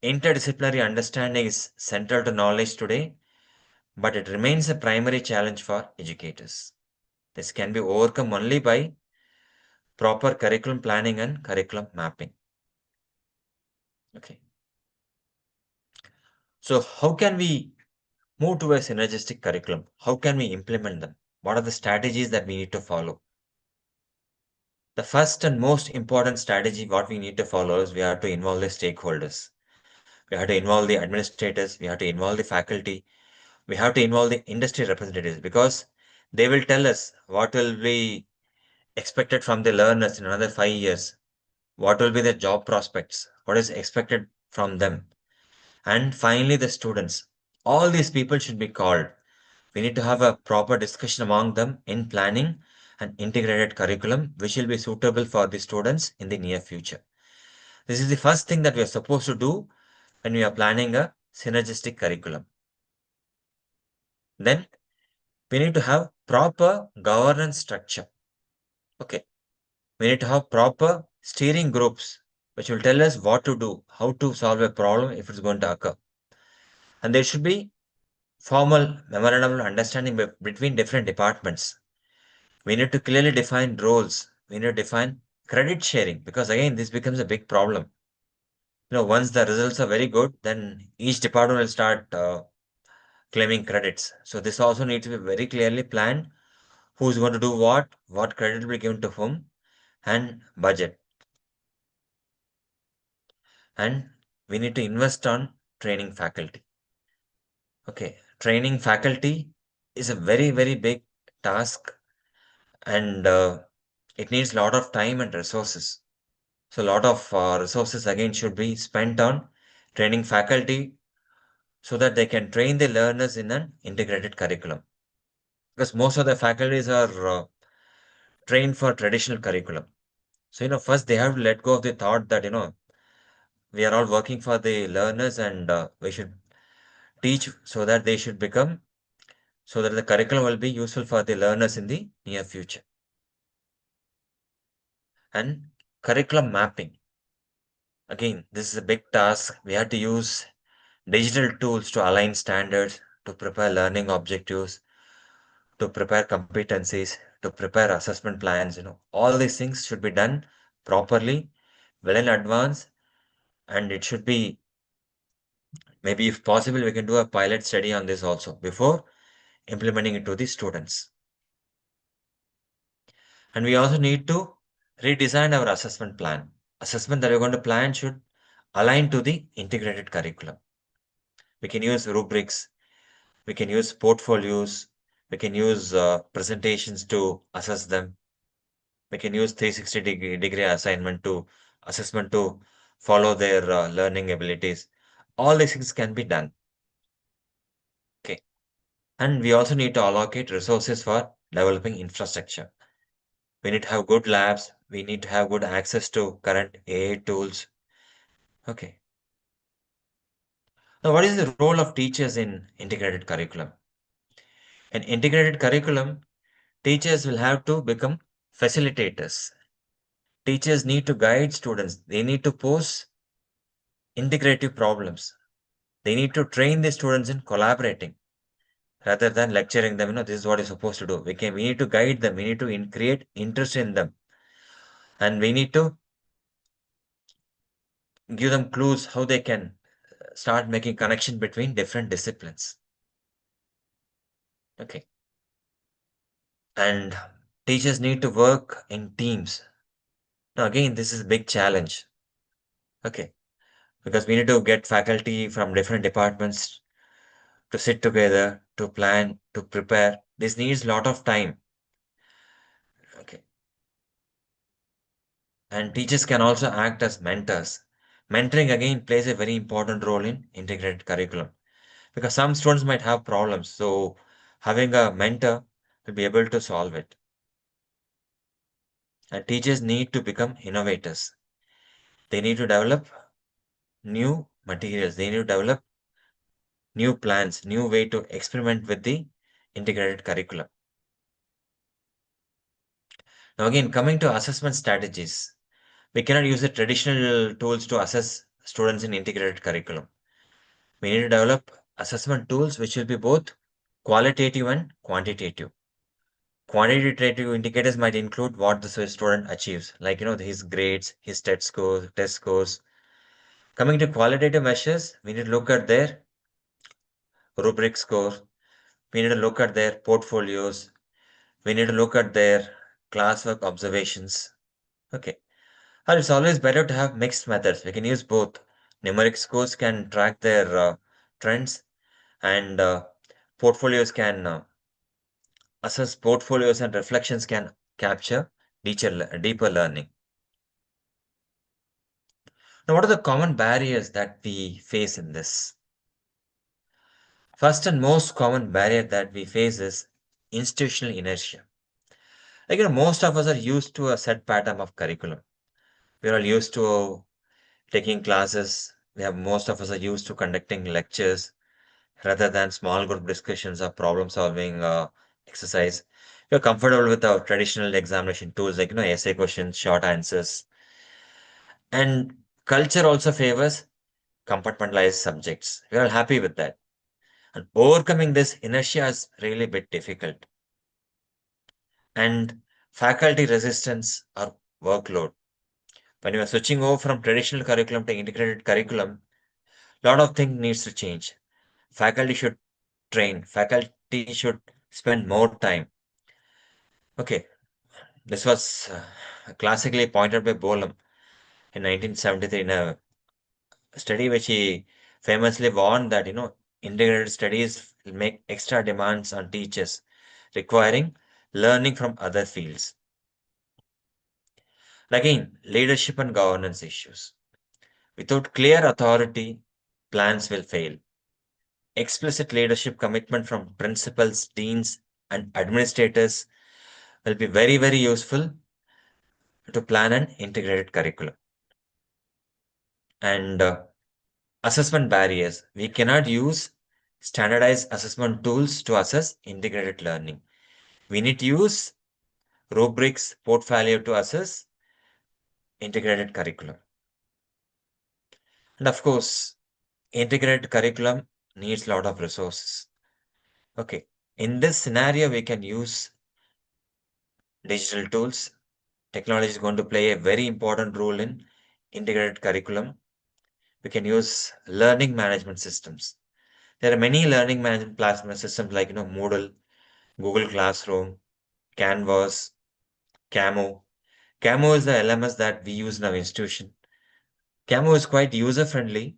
interdisciplinary understanding is central to knowledge today, but it remains a primary challenge for educators. This can be overcome only by proper curriculum planning and curriculum mapping. Okay. So how can we move to a synergistic curriculum? How can we implement them? What are the strategies that we need to follow? The first and most important strategy what we need to follow is we have to involve the stakeholders. We have to involve the administrators, we have to involve the faculty, we have to involve the industry representatives because they will tell us what will be expected from the learners in another 5 years, what will be the job prospects, what is expected from them. And finally, the students. All these people should be called. We need to have a proper discussion among them in planning an integrated curriculum which will be suitable for the students in the near future. This is the first thing that we are supposed to do when we are planning a synergistic curriculum. Then we need to have proper governance structure. Okay. We need to have proper steering groups which will tell us what to do, how to solve a problem if it's going to occur. And there should be formal memorandum of understanding between different departments. We need to clearly define roles. We need to define credit sharing because again, this becomes a big problem. Once the results are very good, then each department will start claiming credits. So this also needs to be very clearly planned. Who's going to do what credit will be given to whom, and budget. And we need to invest on training faculty. Okay, training faculty is a very, very big task and it needs a lot of time and resources. So a lot of resources again should be spent on training faculty so that they can train the learners in an integrated curriculum. Because most of the faculties are trained for traditional curriculum. So, first they have to let go of the thought that, we are all working for the learners and we should teach so that they should become, so that the curriculum will be useful for the learners in the near future. And curriculum mapping. Again, this is a big task. We have to use digital tools to align standards, to prepare learning objectives, to prepare competencies, to prepare assessment plans. All these things should be done properly, well in advance, and it should be maybe if possible, we can do a pilot study on this also before implementing it to the students. And we also need to redesign our assessment plan. Assessment that we're going to plan should align to the integrated curriculum. We can use rubrics, we can use portfolios, we can use presentations to assess them. We can use 360-degree assignment to assessment to follow their learning abilities. All these things can be done. Okay. And we also need to allocate resources for developing infrastructure. We need to have good labs. We need to have good access to current AI tools. Okay. Now, what is the role of teachers in integrated curriculum? In integrated curriculum, teachers will have to become facilitators. Teachers need to guide students. They need to pose integrative problems. They need to train the students in collaborating rather than lecturing them. This is what you're supposed to do. We need to guide them. We need to create interest in them. And we need to give them clues how they can start making connection between different disciplines. Okay. And teachers need to work in teams. Now, again, this is a big challenge. Okay. Because we need to get faculty from different departments to sit together, to plan, to prepare. This needs a lot of time. Okay. And teachers can also act as mentors. Mentoring again plays a very important role in integrated curriculum because some students might have problems. So having a mentor will be able to solve it. And teachers need to become innovators. They need to develop new materials. They need to develop new plans, new way to experiment with the integrated curriculum. Now again, coming to assessment strategies, we cannot use the traditional tools to assess students in integrated curriculum. We need to develop assessment tools which will be both qualitative and quantitative. Quantitative indicators might include what the student achieves, like his grades, his test scores. Coming to qualitative measures, we need to look at their rubric score. We need to look at their portfolios. We need to look at their classwork observations. Okay. And it's always better to have mixed methods. We can use both. Numeric scores can track their trends, and portfolios can assess portfolios, and reflections can capture deeper learning. Now, what are the common barriers that we face in this? First and most common barrier that we face is institutional inertia. Like, most of us are used to a set pattern of curriculum. We're all used to taking classes. Most of us are used to conducting lectures rather than small group discussions or problem solving exercise. We're comfortable with our traditional examination tools like essay questions, short answers. And culture also favors compartmentalized subjects. We're all happy with that. And overcoming this inertia is really a bit difficult. And faculty resistance or workload. When you are switching over from traditional curriculum to integrated curriculum, a lot of things needs to change. Faculty should train. Faculty should spend more time. Okay, this was classically pointed by Bolam in 1973 in a study which he famously warned that integrated studies will make extra demands on teachers, requiring learning from other fields. Again, leadership and governance issues. Without clear authority, plans will fail. Explicit leadership commitment from principals, deans, and administrators will be very, very useful to plan an integrated curriculum. And assessment barriers. We cannot use standardized assessment tools to assess integrated learning. We need to use rubrics, portfolio to assess integrated curriculum. And of course, integrated curriculum needs a lot of resources. Okay, in this scenario, we can use digital tools. Technology is going to play a very important role in integrated curriculum. We can use learning management systems. There are many learning management platform systems like Moodle, Google Classroom, Canvas, Camo. Camo is the LMS that we use in our institution. Camo is quite user-friendly,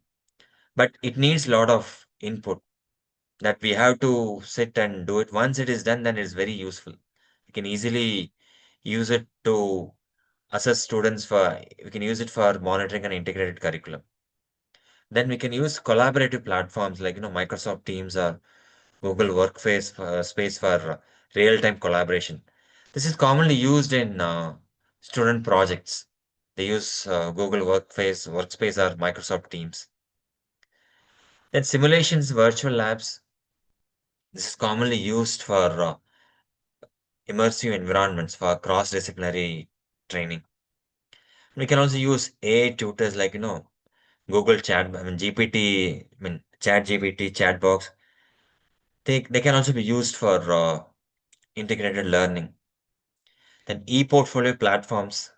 but it needs a lot of input that we have to sit and do it. Once it is done, then it's very useful. We can easily use it to assess students we can use it for monitoring an integrated curriculum. Then we can use collaborative platforms like, Microsoft Teams or Google Workspace space for real-time collaboration. This is commonly used in student projects. They use Google Workspace or Microsoft Teams. Then simulations, virtual labs. This is commonly used for immersive environments for cross-disciplinary training. We can also use AI tutors like, Google Chat, GPT, Chat GPT, Chatbox. They can also be used for integrated learning. Then e-portfolio platforms,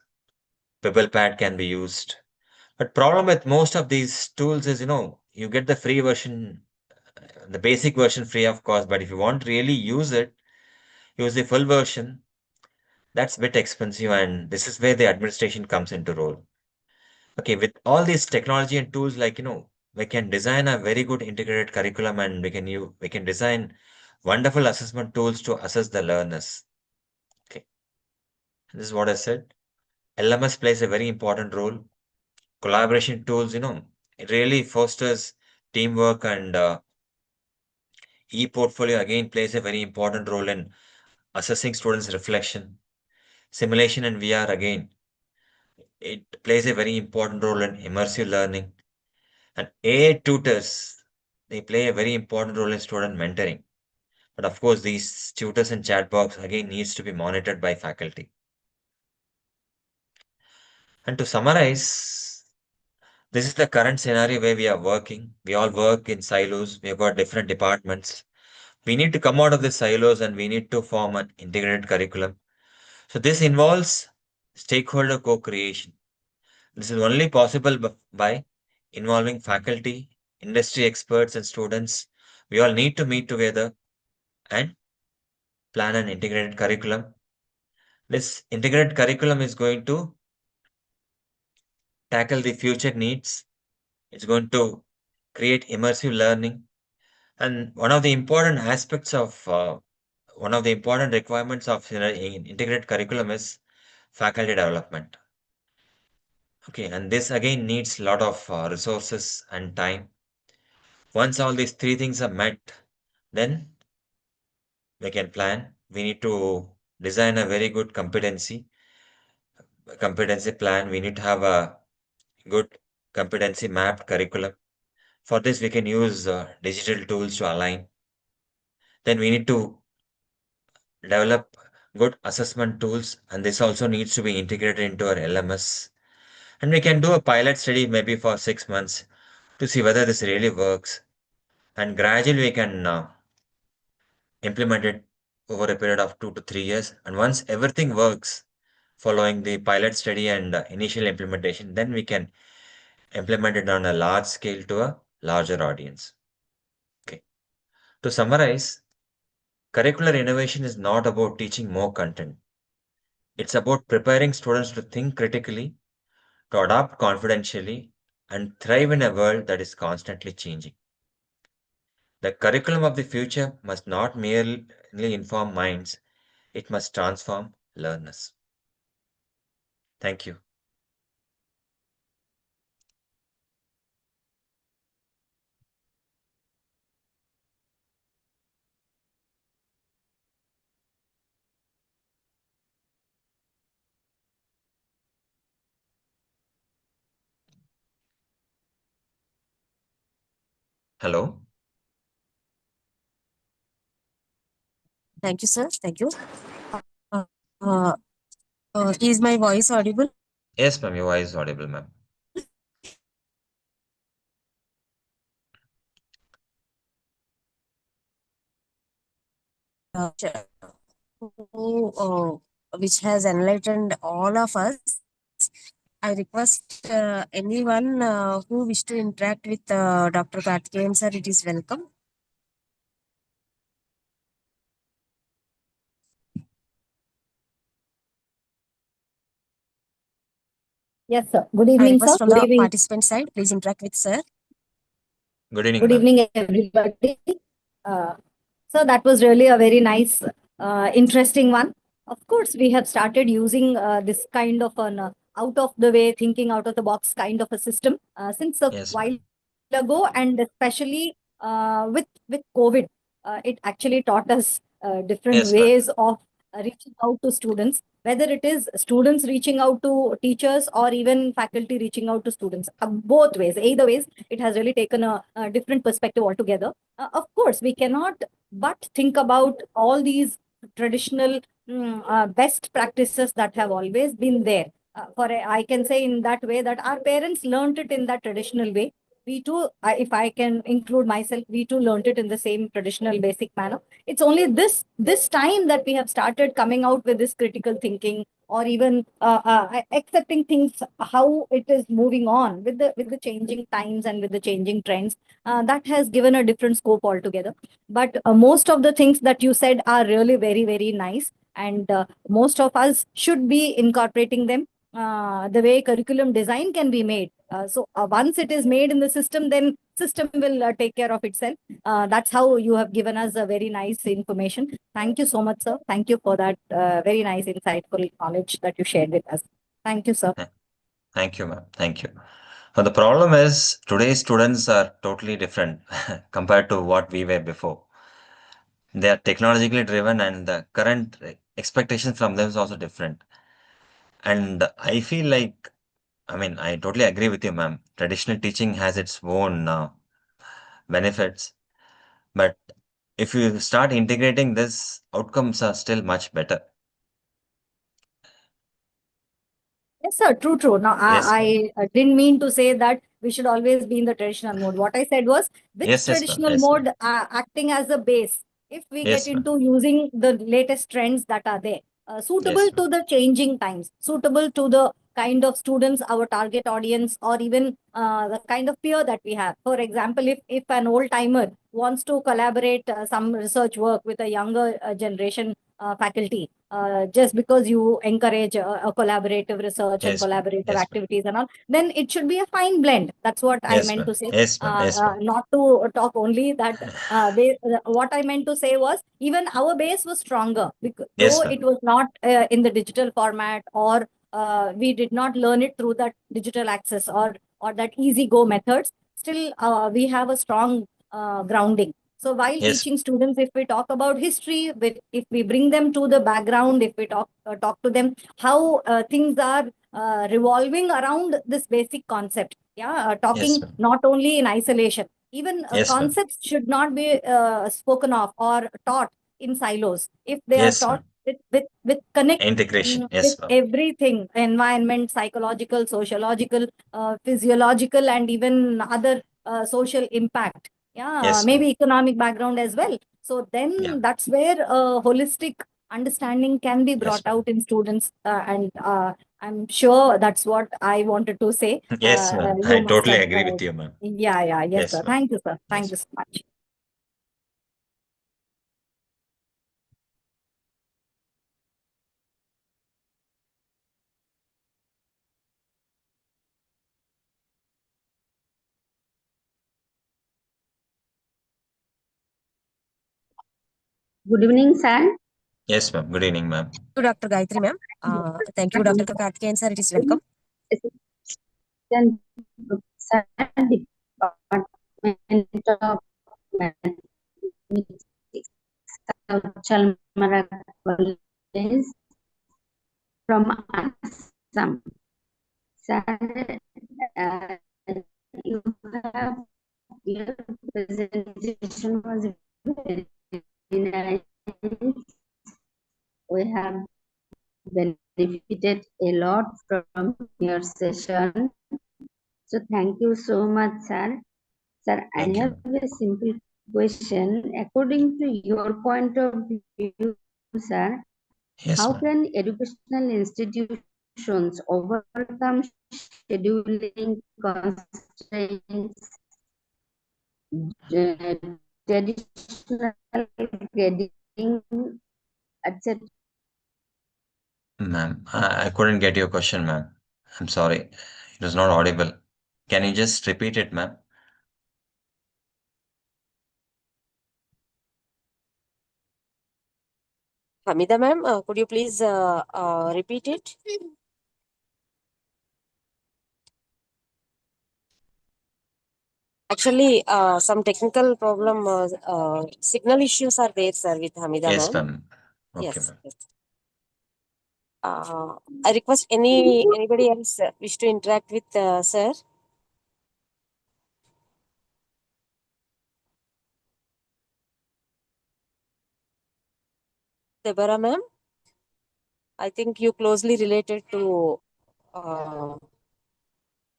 PebblePad can be used. But problem with most of these tools is, you get the free version, the basic version free of cost. But if you want to really use it, use the full version, that's a bit expensive. And this is where the administration comes into role. Okay, with all these technology and tools, like, we can design a very good integrated curriculum, and we can design wonderful assessment tools to assess the learners. Okay, this is what I said. LMS plays a very important role. Collaboration tools, it really fosters teamwork, and e-portfolio again plays a very important role in assessing students' reflection. Simulation and VR again, it plays a very important role in immersive learning. And AI tutors, they play a very important role in student mentoring. But of course, these tutors and chatbots again needs to be monitored by faculty. And to summarize, this is the current scenario where we are working. We all work in silos. We have got different departments. We need to come out of the silos and we need to form an integrated curriculum. So this involves stakeholder co-creation. This is only possible by involving faculty, industry experts, and students. We all need to meet together and plan an integrated curriculum. This integrated curriculum is going to tackle the future needs. It's going to create immersive learning. And one of the important requirements of integrated curriculum is faculty development. Okay, and this again needs a lot of resources and time. Once all these three things are met, then we can plan. We need to design a very good competency plan. We need to have a good competency mapped curriculum. For this, we can use digital tools to align. Then we need to develop good assessment tools, and this also needs to be integrated into our LMS. And we can do a pilot study maybe for 6 months to see whether this really works. And gradually we can implement it over a period of 2 to 3 years. And once everything works following the pilot study and initial implementation, then we can implement it on a large scale to a larger audience. Okay. To summarize, curricular innovation is not about teaching more content. It's about preparing students to think critically, to adapt confidentially, and thrive in a world that is constantly changing. The curriculum of the future must not merely inform minds, it must transform learners. Thank you. Hello? Thank you, sir. Thank you. Uh, uh, is my voice audible? Yes, ma'am, your voice is audible, ma'am. Uh, which has enlightened all of us. I request anyone who wish to interact with Dr. Karthikeyan sir, it is welcome. Yes, sir. Good I evening, request sir. from Good the evening. participant side, please interact with sir. Good evening, Good ma'am. evening, everybody. Uh, so that was really a very nice, interesting one. Of course, we have started using this kind of an out of the way, thinking out of the box kind of a system since a Yes, while ma'am. ago, and especially with COVID, it actually taught us different Yes, ma'am. ways of reaching out to students, whether it is students reaching out to teachers or even faculty reaching out to students. Both ways, either ways, it has really taken a different perspective altogether. Of course, we cannot but think about all these traditional best practices that have always been there. I can say in that way that our parents learned it in that traditional way. We too, if I can include myself, we too learned it in the same traditional basic manner. It's only this time that we have started coming out with this critical thinking, or even accepting things how it is moving on with the changing times and with the changing trends. That has given a different scope altogether. But most of the things that you said are really very, very nice, and most of us should be incorporating them. The way curriculum design can be made. So once it is made in the system, then system will take care of itself. That's how you have given us a very nice information. Thank you so much, sir. Thank you for that very nice, insightful knowledge that you shared with us. Thank you, sir. Thank you, ma'am. Thank you. But the problem is today's students are totally different compared to what we were before. They are technologically driven, and the current expectations from them is also different. And I feel like, I mean, I totally agree with you, ma'am. Traditional teaching has its own benefits, but if you start integrating this, outcomes are still much better. Yes, sir. True, true. Now, Yes, ma'am. I didn't mean to say that we should always be in the traditional mode. What I said was, with Yes, ma'am. traditional Yes, mode ma'am. acting as a base, if we get Yes, ma'am. into using the latest trends that are there, Yes, suitable ma'am. to the changing times, suitable to the kind of students, our target audience, or even the kind of peer that we have. For example, if an old timer wants to collaborate some research work with a younger generation faculty, just because you encourage a collaborative research and Yes, ma'am. collaborative Yes, ma'am. activities and all, then it should be a fine blend. That's what I Yes, meant ma'am. to say. Yes, ma'am. Yes, ma'am. Not to talk only that. What I meant to say was, even our base was stronger, because, though Yes, it ma'am. was not in the digital format, or we did not learn it through that digital access, or that easy go methods. Still, we have a strong grounding. So while Yes. teaching students, if we talk about history, if we bring them to the background, if we talk to them how things are revolving around this basic concept, yeah, Yes, talking ma'am. not only in isolation, even Yes, ma'am. concepts should not be spoken of or taught in silos. If they are Yes, taught ma'am. with connect Integration. with Yes, ma'am. everything, environment, psychological, sociological, physiological, and even other social impact, yeah, Yes, maybe ma'am. economic background as well. So Yeah. then that's where holistic understanding can be brought Yes, ma'am. out in students, and I'm sure that's what I wanted to say. Yes, ma'am. You I must totally have agree with you, ma'am. yeah, yeah, yes, Yes, sir. ma'am. Thank you, sir. Thank Yes. you so much. Good evening, sir. Yes, ma'am. Good evening, ma'am. To Dr. Gayatri, ma'am. Thank you, Dr. Karthikeyan, sir. It is welcome. Assistant Professor, Department of Mathematics, Chalmara College from Assam. Sir, uh, you have your presentation was very nice. We have benefited a lot from your session. So thank you so much, sir. Sir, I Thank you, have ma'am. a simple question. According to your point of view, sir, Yes, how ma'am. can educational institutions overcome scheduling constraints, uh, traditional grading, etc.? Ma'am, I couldn't get your question, ma'am. I'm sorry, it was not audible. Can you just repeat it, ma'am? Hamida ma'am, could you please repeat it? Actually, some technical problem, signal issues are there, sir, with Hamida Yes, ma'am. ma'am. Okay, Yes. ma'am. Yes. I request anybody else wish to interact with sir. Deborah ma'am, I think you closely related to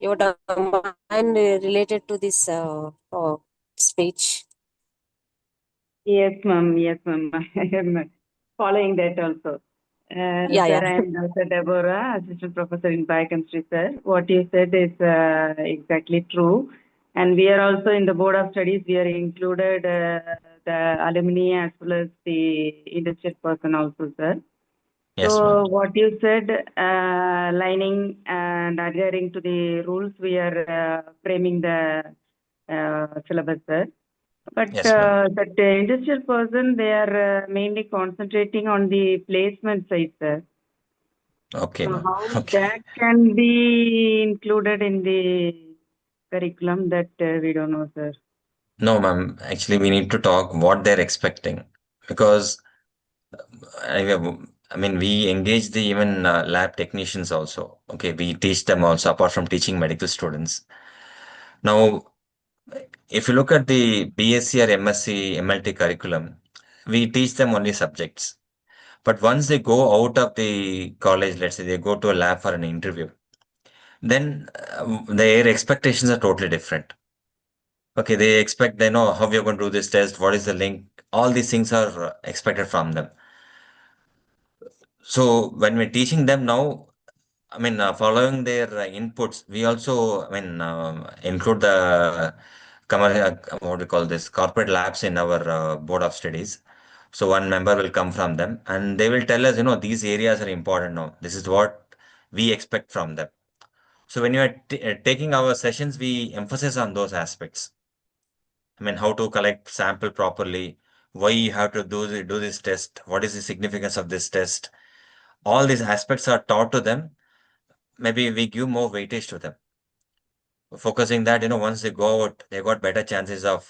your domain related to this speech. Yes, ma'am. Yes, ma'am. I am following that also. Yeah, Sir, yeah. I am Dr. Deborah, Assistant Professor in Biochemistry, sir. What you said is exactly true. And we are also in the Board of Studies, we are included the alumni as well as the industrial person also, sir. Yes, So ma'am. what you said, lining and adhering to the rules, we are framing the syllabus, sir. But Yes, ma'am. that industrial person, they are mainly concentrating on the placement side, sir. Okay, So ma'am. how Okay. that can be included in the curriculum, that we don't know, sir. No, ma'am. Actually, we need to talk what they're expecting because I mean, we engage the even lab technicians also. Okay, we teach them also apart from teaching medical students. Now, if you look at the BSc or MSc MLT curriculum, we teach them only subjects. But once they go out of the college, let's say they go to a lab for an interview, then their expectations are totally different. Okay, they expect they know how we are going to do this test, what is the link, all these things are expected from them. So when we're teaching them now, I mean, following their inputs, we also, I mean, include the what do you call this, corporate labs in our board of studies. So one member will come from them and they will tell us, these areas are important now. This is what we expect from them. So when you are taking our sessions, we emphasize on those aspects. I mean, how to collect sample properly, why you have to do this test, what is the significance of this test. All these aspects are taught to them. Maybe we give more weightage to them. Focusing that, once they go out, they got better chances of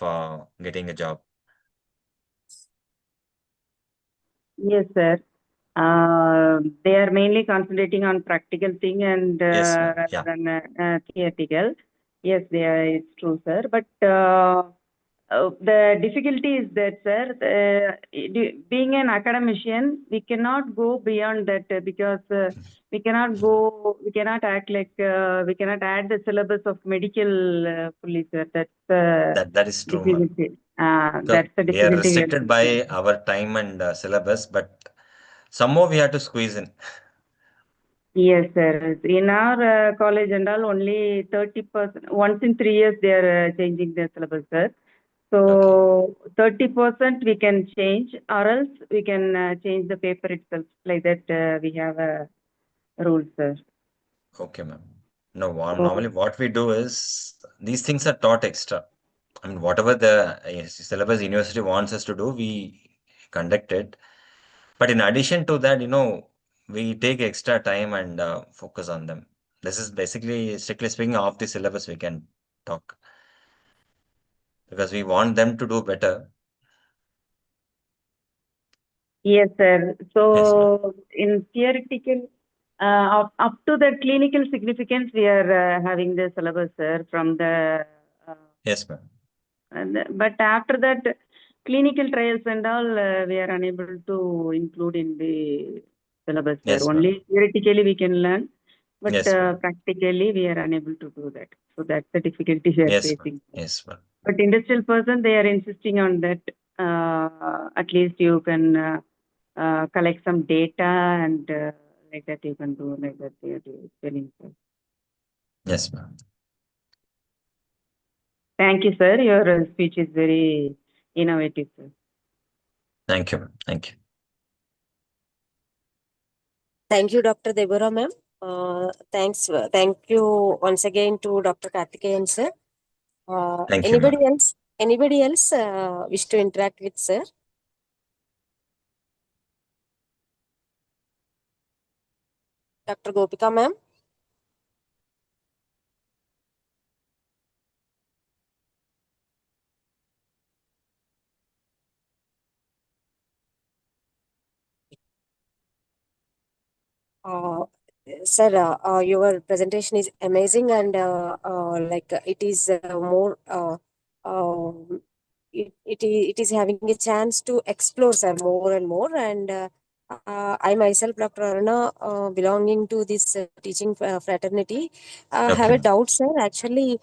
getting a job. Yes, sir. They are mainly concentrating on practical thing and Yes, ma'am. rather Yeah. than theoretical. Yes, it's true, sir. But the difficulty is that, sir, being an academician, we cannot go beyond that because we cannot act like, we cannot add the syllabus of medical fully, sir. That's the That is true, ma'am. difficulty. Because That's the we are difficulty we are restricted facing. by our time and syllabus, but somehow we have to squeeze in. Yes, sir. In our college and all, only 30%. Once in 3 years, they are changing their syllabus, sir. So 30% we can change, or else we can change the paper itself. Like that, we have a rule, sir. Okay, ma'am. No, So, normally what we do is these things are taught extra. I mean, whatever the syllabus university wants us to do, we conduct it. But in addition to that, we take extra time and focus on them. This is basically, strictly speaking, off the syllabus we can talk because we want them to do better. yes, sir. Yes, ma'am. So in theoretical, up to the clinical significance, we are having the syllabus, sir, from the Yes, ma'am. but after that, clinical trials and all, we are unable to include in the syllabus, sir. Yes, ma'am. Only theoretically we can learn, but Yes, ma'am. practically we are unable to do that. So that's the difficulty we are Yes, ma'am. facing. Yes, ma'am. But industrial person, they are insisting on that. At least you can collect some data and like that you can do like that. They are telling, sir. Yes, ma'am. Thank you, sir. Your speech is very innovative, sir. Thank you, ma'am. Thank you. Thank you, Dr. Deborah ma'am. Thank you once again to Dr. Karthikeyan sir. Thank you, ma'am. Anybody else wish to interact with sir? Dr. Gopika ma'am. Sir, your presentation is amazing, and it is more it is having a chance to explore, sir, more and more. And I myself, Dr. Aruna, belonging to this teaching fraternity, have Okay. a doubt, sir. Actually,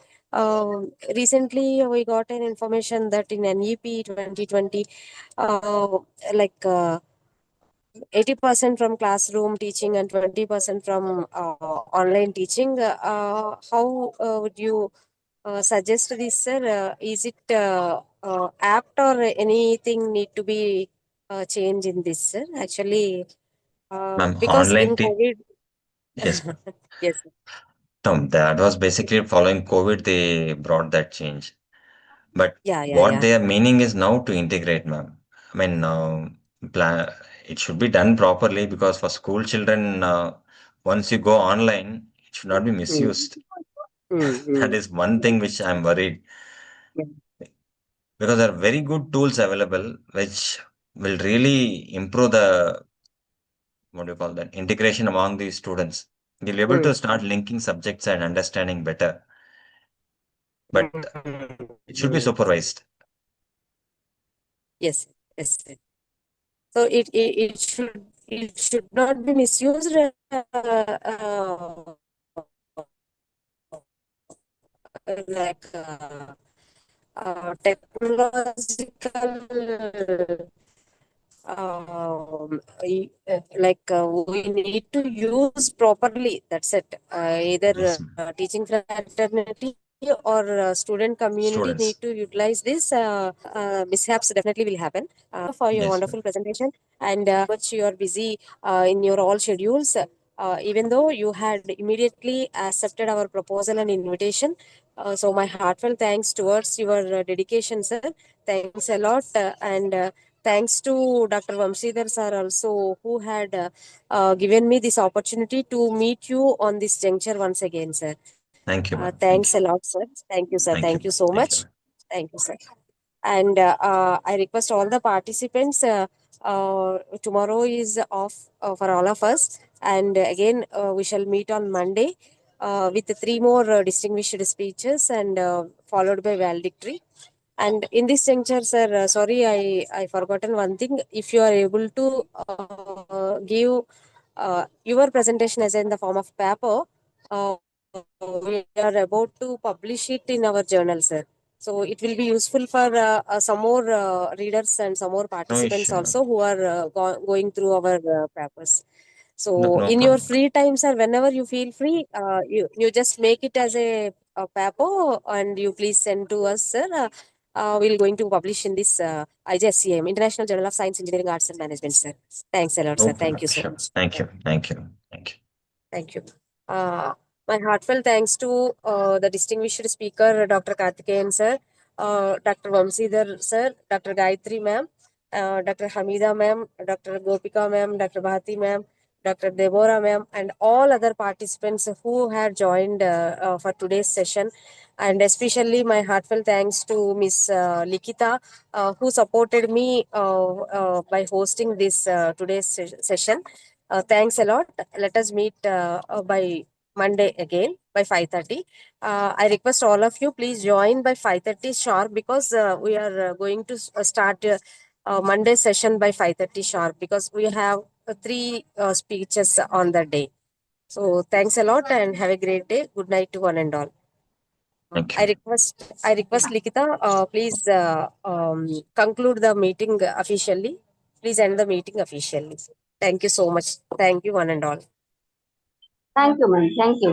recently we got an information that in NEP 2020, like 80% from classroom teaching and 20% from online teaching. How would you suggest this, sir? Is it apt, or anything need to be changed in this, sir? Actually, Ma'am, because in COVID, yes, ma'am. yes, sir. No, that was basically following COVID, they brought that change. But Yeah, what they are meaning is now to integrate, ma'am. I mean, it should be done properly, because for school children, once you go online, it should not be misused. That is one thing which I'm worried, Yeah. because there are very good tools available which will really improve the, what do you call that, integration among these students. You'll be able to start linking subjects and understanding better, but it should be supervised. Yes, yes, sir. So it should not be misused. Like technological, we need to use properly. That's it. Either Yes, ma'am. teaching fraternity or student community Students. need to utilize this. Mishaps definitely will happen. For your Yes, wonderful presentation, and much you are busy in your all schedules. Even though you had immediately accepted our proposal and invitation, so my heartfelt thanks towards your dedication, sir. Thanks a lot, and thanks to Dr. Vamsidhar sir also, who had given me this opportunity to meet you on this juncture once again, sir. Thank you, ma'am. Thanks a lot, sir. Thank you, sir. Thank Thank you. you so Thank you, much. ma'am. Thank you, sir. And I request all the participants, tomorrow is off for all of us. And again, we shall meet on Monday with three more distinguished speeches, and followed by valedictory. And in this juncture, sir, sorry, I forgotten one thing. If you are able to give your presentation as in the form of paper, we are about to publish it in our journal, sir. So it will be useful for some more readers and some more No participants issue, ma'am. also, who are going through our papers. No, So no in your problem. free time, sir, whenever you feel free, you just make it as a paper, and you please send to us, sir. We're going to publish in this IJSCM, International Journal of Science, Engineering, Arts and Management, sir. Thanks a lot, sir. Okay, Thank ma'am. you so Sure. much. Thank you. Thank you. Thank you. Thank you. My heartfelt thanks to the distinguished speaker, Dr. Karthikeyan sir, Dr. Vamsidhar sir, Dr. Gayatri ma'am, Dr. Hamida ma'am, Dr. Gopika ma'am, Dr. Bhati ma'am, Dr. Deborah ma'am, and all other participants who had joined for today's session. And especially my heartfelt thanks to Miss Likita, who supported me by hosting this today's session. Thanks a lot. Let us meet by Monday again by 5:30. I request all of you, please join by 5:30 sharp, because we are going to start Monday session by 5:30 sharp, because we have three speeches on the day. So thanks a lot and have a great day. Good night to one and all. Thank I you. request Likita, please conclude the meeting officially. Please end the meeting officially. Thank you so much. Thank you, one and all. Thank you, ma'am. Thank you.